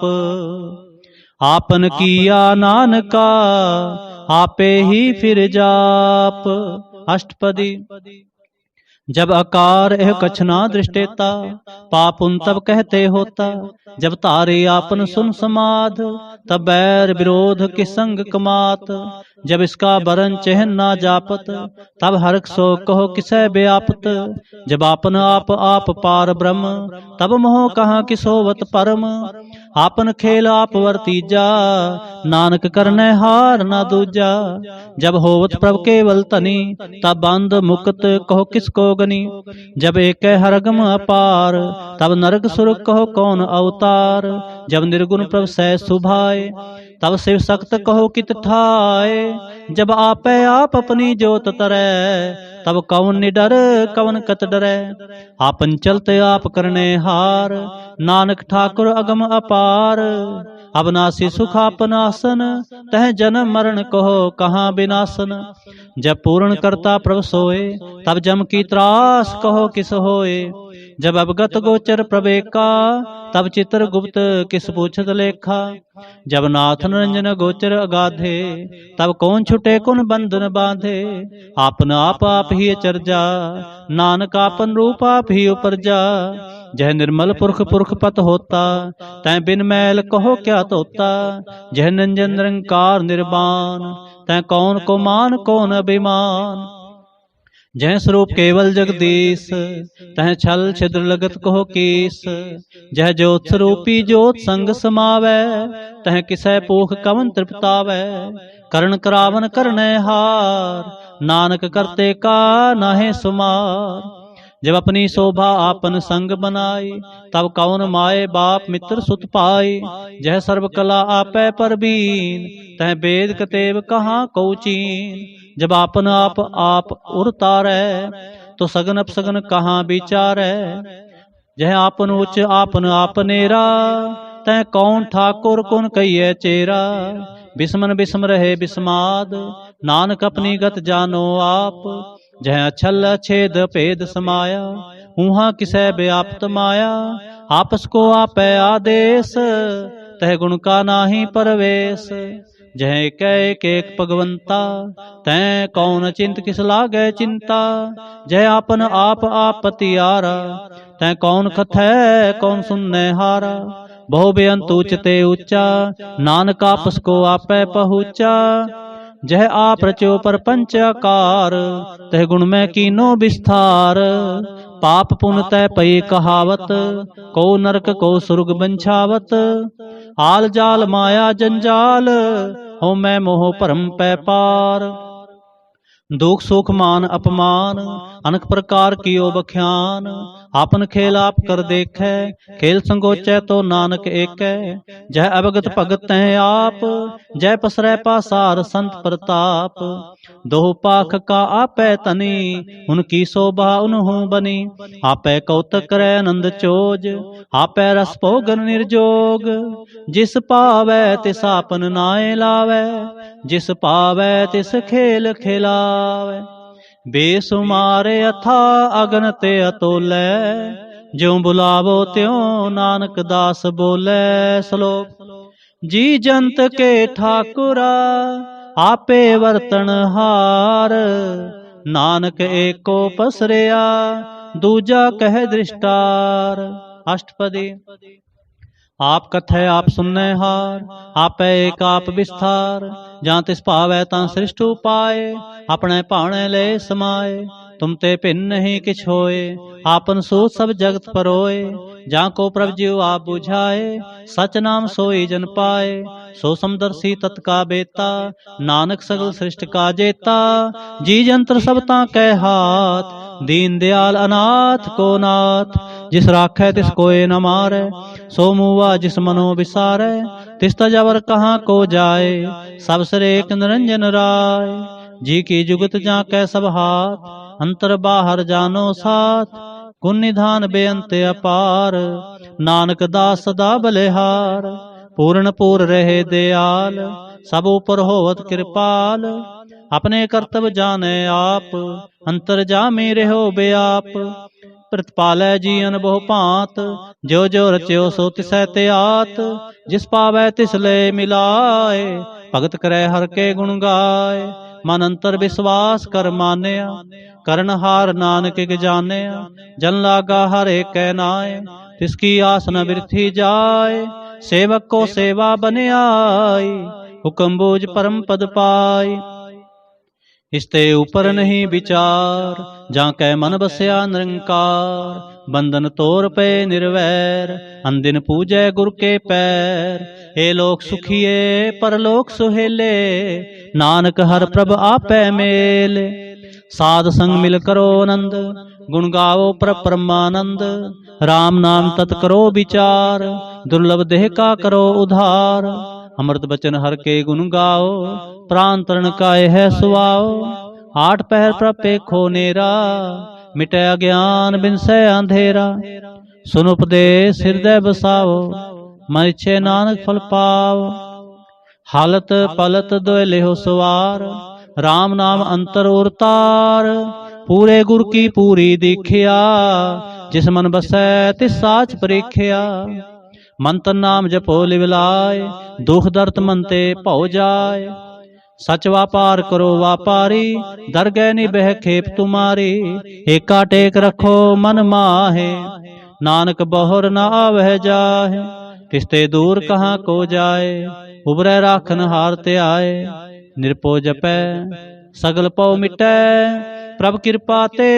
आपन किया नानका, आपे ही फिर जाप। अष्टपदी। जब आकार एह कछ ना दृष्टेता, पाप उन तब कहते होता। जब तारे आपन सुन समाध, तब बैर विरोध के संग कमात। जब इसका बरन चहन ना जापत, तब हरक सो कहो किसै व्यापत। जब आपन आप पार ब्रह्म, तब मोह कहाँ किसोवत परम। आपन खेल आप वर्तीजा, नानक करने हार ना दूजा। जब होवत प्रभ केवल तनी, तब बंद मुक्त कहो किसको गनी। जब एक हरगम अपार, तब नरक सुरग कहो कौन अवतार। जब निर्गुण प्रभ सह सुभाए, तब शिव सख्त कहो कित ठाए। जब आपे आप अपनी जोत तरै, तब कौन निडर कवन कत डरै। आपन चलते आप करने हार, नानक ठाकुर अगम अपार। अविनाशी सुख आपन आसन, तह जन्म मरण कहो कहाँ विनाशन। जब पूर्ण करता प्रभ सोए, तब जम की त्रास कहो किस होए। जब अवगत गोचर प्रवेका, तब चित्र गुप्त किस पूछत लेखा। जब नाथ निरंजन गोचर अगाधे, तब कौन छुटे कौन बंधन बांधे। आपन आप ही अचरजा, नानक आपन रूप आप ही उपरजा। जह निर्मल पुरख पुरख पत होता, तै बिन मैल कहो क्या तोता। जह निरंजन निरंकार निर्वाण, तै कौन को मान कौन अभिमान। जह स्वरूप केवल जगदीश, तह छल छिद्र लगत कहो कीस। जह ज्योत स्वरूपी ज्योत संग समावै, तह किसै पूख कवन तृप्तावै। करण करावन करने हार, नानक करते का नाहे सुमार। जब अपनी शोभा आपन संग बनाई, तब कौन माए बाप मित्र सुत पाई। जह सर्व कला आपै परबीन, तह वेद कतेब कहाँ कौचीन। जब आपन आप उरतारै, तो सगन अपसगन कहाँ विचारै। जह आपन उच्च आपन आपनेरा, तह कौन ठाकुर कौन कहिए चेरा। बिस्मन बिस्म रहे बिस्माद, नानक अपनी गत जानो आप। जह अछल छेद भेद समाया, ऊहा किसै व्याप्त माया। आपस को आपै आदेश, तह गुण का नाही परवेश। जह एक एक भगवंता, तै कौन चिंत किस लागे चिंता। जह आपन आप पतियारा, तै कौन कथै कौन सुनने हारा। बहु बेअंत उचते ऊंचा, नानक आपस को आपै पहुँचा। जह आप रचो परपंच आकार, तह गुण में कीनो विस्तार। पाप पुण्य तय पई कहावत, को नरक को सुर्ग बंछावत। आल जाल माया जंजाल, हो मैं मोह परम पै पार। दुख सुख मान अपमान, अनक प्रकार कियो बख्यान। आपन खेल आप कर देखे, खेल संगोचै तो नानक एकै। जह अवगत भगत तह आप, जय पसरै पासार संत प्रताप। दोह पाख का आपै तनी, उनकी शोभा उन्हु बनी। आपै कौतक करे आनंद चोज, आपै रस भोगन निर्जोग। जिस पावै तिस आपन नाय लावै, जिस पावै तिस खेल खिलावै। बेसुमारे अथा अगन ते अतोलै, ज्यों बुलावो त्यों नानक दास बोले। श्लोक। जी जंत के ठाकुरा, आपे वर्तन हार। नानक एको पसरिया, दूजा कह दृष्टार। अष्टपदी। आप कथै आप सुनने हार, आपै एक आप विस्तार। जहाँ तिस पावै तां सृष्ट उपाय, अपने भाणे ले समाए। तुम ते भिन्न नहीं किछ होए, आपन सूत सब जगत परोए। जहाँ को प्रभ जीव आप बुझाए, सच नाम सोई जन पाए। सो समदर्शी तत्का बेता, नानक सगल सृष्ट का जेता। जी जंत्र सब ताकै हाथ, दीन दयाल अनाथ को नाथ। जिस राखै तिस कोय न मारै, सो मुआ जिस मनो विसारै। तिस तजावर कहाँ को जाए, सब सिर एक निरंजन राय। जी की जुगत जाकै सब हाथ, अंतर बाहर जानो साथ। गुण निधान बेअंत अपार, नानक दास सदा बलिहार। पूर्ण पूर रहे दयाल, सब ऊपर होवत कृपाल। अपने कर्तव्य जाने आप, अंतर जामे रहो व्याप। प्रतिपालै जी अनबहुँ भांत, ज्यो ज्यो रच्यो सो तिसै ते आत। जिस पावै तिस ले मिलाए, भगत करे हर के गुण गाए। मन अंतर विश्वास कर मानया, करन हार नानक के जानया। जन लागा हर एक कै नाय, तिसकी आस न बिरथी जाय। सेवक को सेवा बन आई, हुक्म बूझ परम पद पाई। इसते ऊपर नहीं विचार, जाकै मन बसया निरंकार। बंधन तोर पे निर्वैर, अंदिन पूजै गुर के पैर। हे लोक सुखिए परलोक सुहेले, नानक हर प्रभ आपै मेल। साध संग मिल करो आनंद, गुण गाओ प्रभ परमानंद। राम नाम तत् करो विचार, दुर्लभ देह का करो उधार। अमृत बचन हर के गुण गाओ, प्राण तरण काय है सुआओ। आठ पहर प्रभ पेखो नेरा, मिटे अज्ञान बिनसै अंधेरा। सुन उपदेश हृदय बसाओ, मन इच्छे नानक फल पाओ। हालत पलत दोय लेहो सवार, राम नाम अंतर उरतार। पूरे गुर की पूरी दीखिया, जिस मन बसै तिस साच परीखिया। मंत्र नाम जपो लिवलाय, दुख दर्द मन ते भौ जाय। सच व्यापार करो व्यापारी, दरगह निबह खेप तुम्हारी। एका टेक रखो मन माहे, नानक बहुर न आवह जाहे। तिसते दूर कहाँ को जाए, उबरै राखन हार ते आए। निरपो जपै सगल पौ मिटै, प्रभ कृपा ते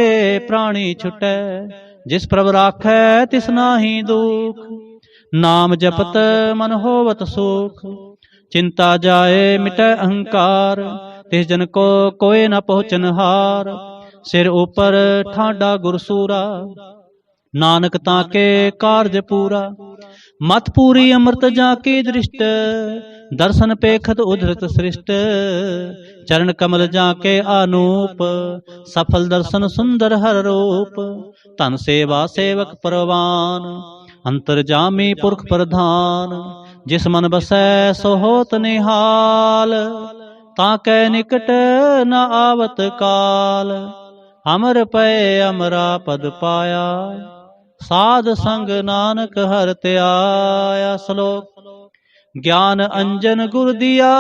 प्राणी छुटै। जिस प्रभ राखै तिस नाहि दुख, नाम जपत मन होवत सुख। चिंता जाए मिटै अहंकार, तिस जन को कोय न पहुँचन हार। सिर ऊपर ठाडा गुरसूरा, नानक ताके कारज पूरा। मत पूरी अमृत जाकी दृष्ट, दर्शन पेखत उधृत सृष्ट। चरण कमल जाके अनूप, सफल दर्शन सुंदर हर रूप। धन सेवा सेवक परवान, अंतर जामी पुरख प्रधान। जिस मन बसै सो होत निहाल, ताकै निकट न आवत काल। अमर पै अमरा पद पाया, साध संग नानक हर ते आया। श्लोक। ज्ञान अंजन गुर दिया,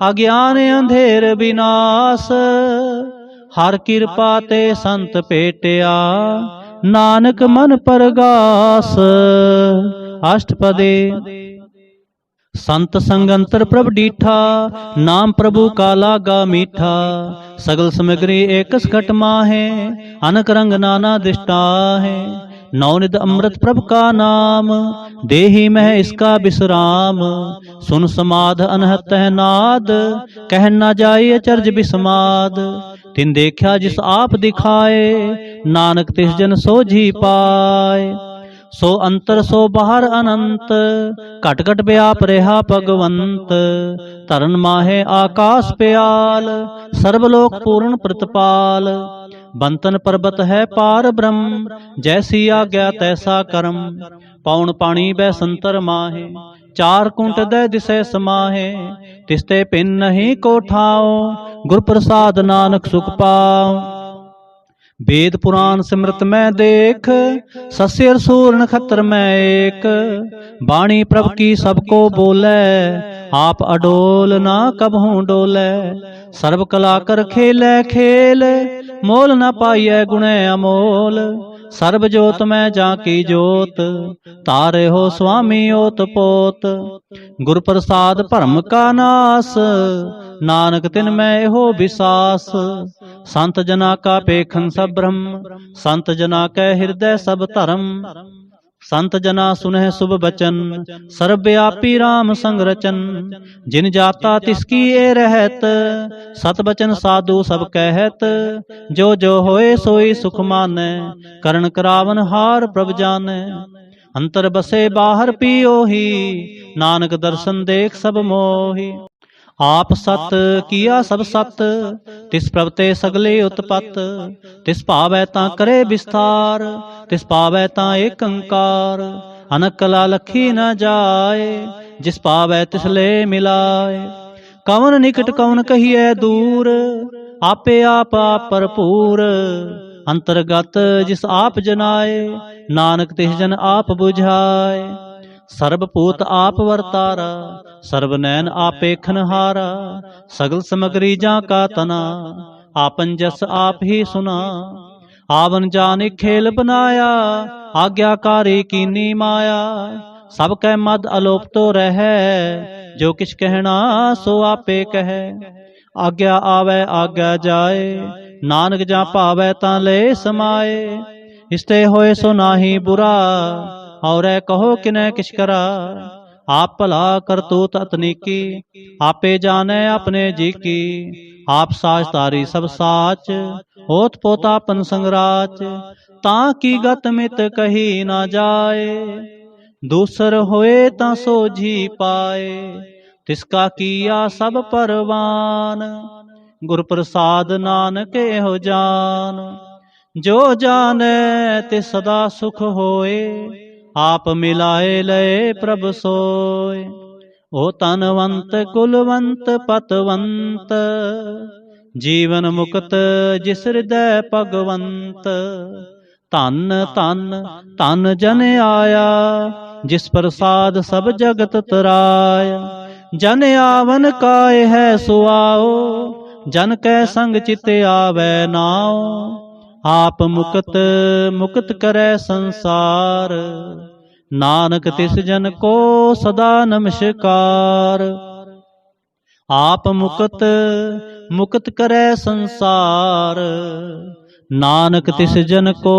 अज्ञान अंधेर विनाश। हर कृपा ते संत पेटिया, नानक मन परगास। अष्टपदी। संत संग अंतर प्रभ डीठा, नाम प्रभु का लागा मीठा। सगल सामग्री एकस घट माहे, अनक रंग नाना दृष्टा है। नवनिध अमृत प्रभ का नाम, देही मह इसका विश्राम। सुन समाध अनहत नाद, कह न जाय अचर्ज विस्माद। तिन देखा जिस आप दिखाए, नानक तिस जन सोझी पाए। सो अंतर सो बाहर अनंत, घट घट व्याप रहा भगवंत। तरन माहे आकाश प्याल, सर्वलोक पूर्ण प्रतिपाल। बंतन पर्वत है पार ब्रह्म, जैसी आज्ञा तैसा कर्म। पौन पानी बै संतर माहे, चार कुंट दै दिशै समाहे। तिसते पिन नहीं को ठाओ, गुर प्रसाद नानक सुख पाओ। वेद पुराण सिमृत में देख, सस्यर सूर नक्षत्र में एक। वाणी प्रभ की सबको बोले, आप अडोल ना कबहूँ डोले। सर्व कला कर खेले खेल, मोल न पाइय गुणे अमोल। सर्व जोत में जाकी जोत, तारे हो स्वामी ओत पोत। गुर प्रसाद भरम का नास, नानक तिन में हो विसास। संत जना का पेखन सब ब्रह्म, संत जना कै हृदय सब धर्म। संत जना सुनह शुभ बचन, सर्वव्यापी राम संग रचन। जिन जाता तिसकी ए रहत, सत बचन साधु सब कहत। जो जो होए सोई सुख मानै, करण करावन हार प्रभ जानै। अंतर बसे बाहर पियोही, नानक दर्शन देख सब मोही। आप सत किया सब सत, तिस प्रभ ते सगले उत्पत। तिस पावै तां करे विस्तार, तिस पावै तां एक अंकार। अनक कला लखी न जाए, जिस पावै तिसले मिलाए। कवन निकट कवन कहिए दूर, आपे आप भरपूर। अंतर्गत जिस आप जनाए, नानक तिस जन आप बुझाए। सर्वभूत आप वर्तारा, सर्व नैन आपे खनहारा। सगल समगरी जा का तना, आपन जस आप ही सुना। आवन जान खेल बनाया, आज्ञाकारी कीनी माया। सब कै मद अलोप तो रह, जो किछ कहना सो आपे कह। आज्ञा आवे आज्ञा जाए, नानक जा भावै तां ले समाए। इसते होए सो नाही बुरा, और कहो किनै किछ करा। आप भला करतूत अतनीकी, आपे जाने अपने जी की। आप साच तारी सब साच, होत पोतापन संगराच। तां की गत मित कही ना जाए, दूसर होए तां सोझी पाए। तिसका किया सब परवान, गुर प्रसाद नानक एहो जान। जो जाने तिस सदा सुख होए, आप मिलाए लए प्रभ सोय। ओ तनवंत कुलवंत पतवंत, जीवन मुक्त जिस हृदय भगवंत। धन धन धन जन आया, जिस प्रसाद सब जगत तराया। जन आवन काय है सुआओ, जन कै संग चित आवे नाओ। आप मुक्त मुक्त करे संसार, नानक तिस जन को सदा नमस्कार। आप मुक्त मुक्त करे संसार, नानक तिस जन को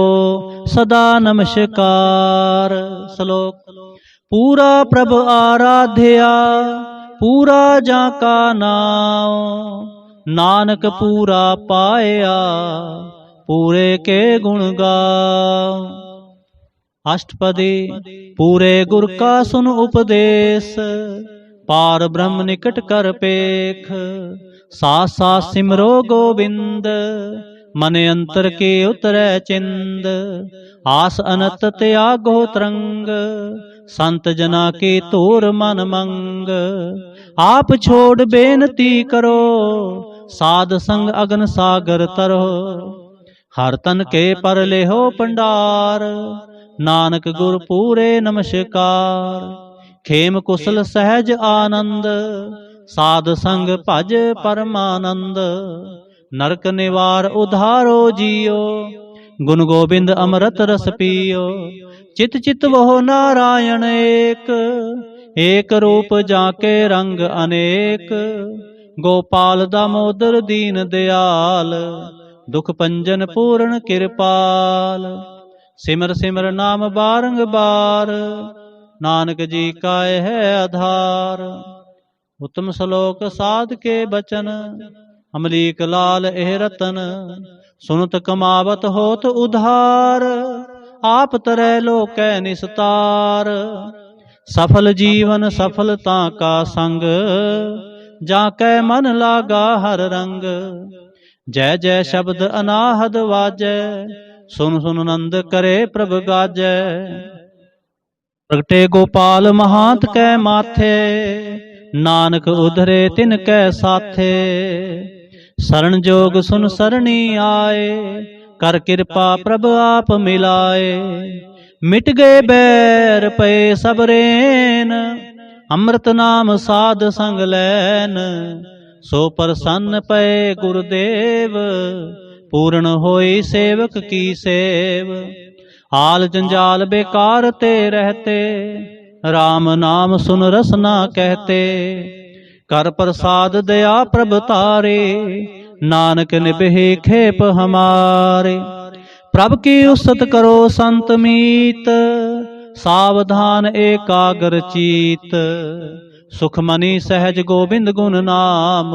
सदा नमस्कार। श्लोक। पूरा प्रभ आराध्या, पूरा जाका नाम। नानक पूरा पाया, पूरे के गुण गाओ। अष्टपदी। पूरे गुर का सुन उपदेश, पार ब्रह्म निकट कर पेख। साथ साथ सिमरो गोविंद, मन अंतर के उतरै चिंद। आस अनत त्यागो तरंग, संत जना के तोर मन मंग। आप छोड़ बेनती करो, साध संग अगन सागर तरो। हर तन के पर लेहो पंडार, नानक गुर पूरे नमस्कार। खेम कुशल सहज आनंद, साध संग भज परमानंद। नरक निवार उधारो जियो, गुण गोबिंद अमृत रस पियो। चित चित वह नारायण एक, एक रूप जाके रंग अनेक। गोपाल दामोदर दीन दयाल, दुख पंजन पूर्ण कृपाल। सिमर सिमर नाम बारंबार, नानक जी का है आधार। उत्तम श्लोक साध के बचन, अमलीक लाल एह रतन। सुनत कमावत होत उधार, आप तरह लोकै निस्तार। सफल जीवन सफलता का संग, जाकै मन लागा हर रंग। जय जय शब्द अनाहद वाजै, सुन सुन नंद करे प्रभ गाजै। प्रगटे गोपाल महांत कै माथे, नानक उधरे तिन कै साथे। शरण जोग सुन सरणी आए, कर कृपा प्रभ आप मिलाए। मिट गए बैर पे सब रेन, अमृत नाम साध संग लैन। सो प्रसन्न पे गुरुदेव, पूर्ण होई सेवक की सेव। आल जंजाल बेकार ते रहते, राम नाम सुन रसना कहते। कर प्रसाद दया प्रभ तारे, नानक निभे खेप हमारे। प्रभ की उसत करो संत मीत, सावधान एकाग्र चीत। सुखमणि सहज गोविंद गुण नाम,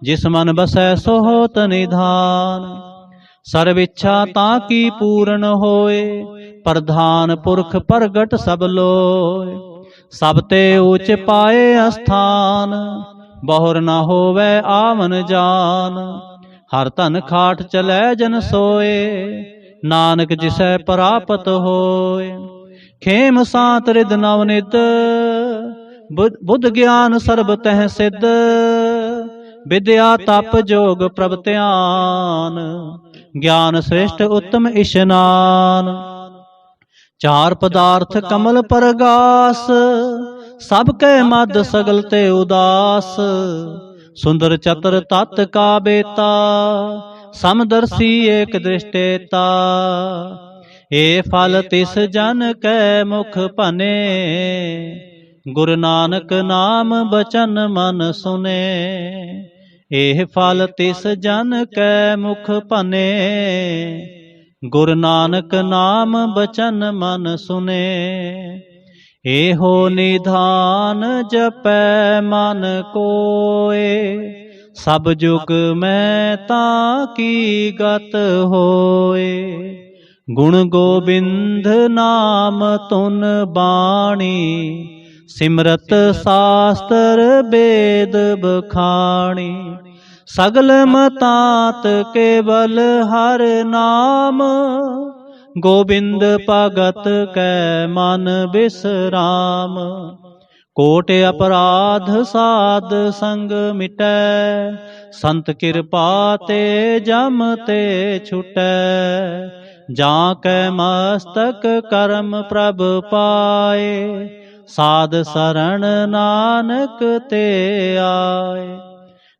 जिस मन बसै सो होत निधान। सर्व इच्छा ताकी पूर्ण होए, प्रधान पुरख प्रगट सब लोय। सब ते ऊंच पाए अस्थान, बहुर न होवे आवन जान। हर धन खाट चलै जन सोए, नानक जिसै प्राप्त होय। खेम सांत रिद नवनित, बुद्ध ज्ञान सर्ब तह सिद्ध, विद्या तप जोग प्रभ ध्यान, ज्ञान श्रेष्ठ उत्तम इशनान। चार पदार्थ कमल परगास, सबके मद सगल ते उदास। सुंदर चतर तत् का बेता, समदर्शी एक दृष्टेता। ए फल तिस जन कै मुख भने, गुरु नानक नाम बचन मन सुने। एह फल तिस जन कै मुख भने, गुरु नानक नाम बचन मन सुने। एहो निधान जपै मन कोय, सब जुग में ताकी गत होए। गुण गोबिंद नाम तुन बाणी, सिमरत शास्त्र वेद बखाणी। सगल मतात केवल हर नाम, गोबिंद भगत कै मन बिसराम। कोट अपराध साध संग मिटै, संत कृपा ते जम ते छुटै। जाकै मस्तक कर्म प्रभ पाए, साध शरण नानक ते आए।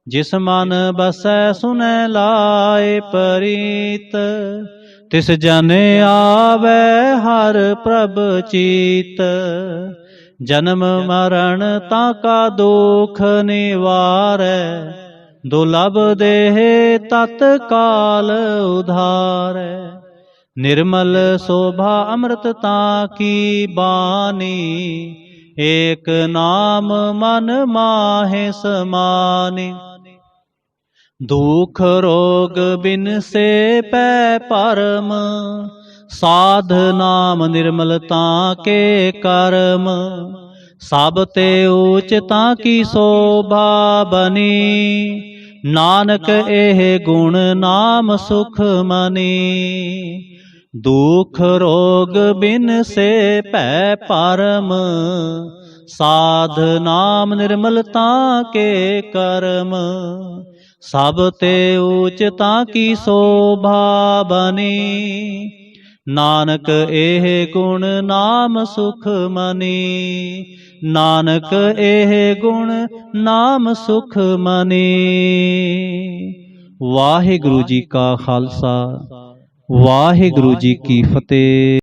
जिस मन बसै सुनै लाए प्रीत, तिस जन आवे हर प्रभ चीत। जन्म मरण ताका दुख निवारै, दुर्लभ देह तत्काल उधारै। निर्मल शोभा अमृत ताकी बानी, एक नाम मन माहे समानी। दुख रोग बिन से पै परम, साध नाम निर्मलता के कर्म। सब ते ऊचता की शोभा बनी, नानक एह गुण नाम सुख मनी। दुख रोग बिन से पै परम, साध नाम निर्मलता के कर्म। सब ते ऊचता की शोभा बनी, नानक एह गुण नाम सुख मनी। नानक एह गुण नाम सुख मनी। वाहिगुरु जी का खालसा, वाहिगुरु जी की फतेह।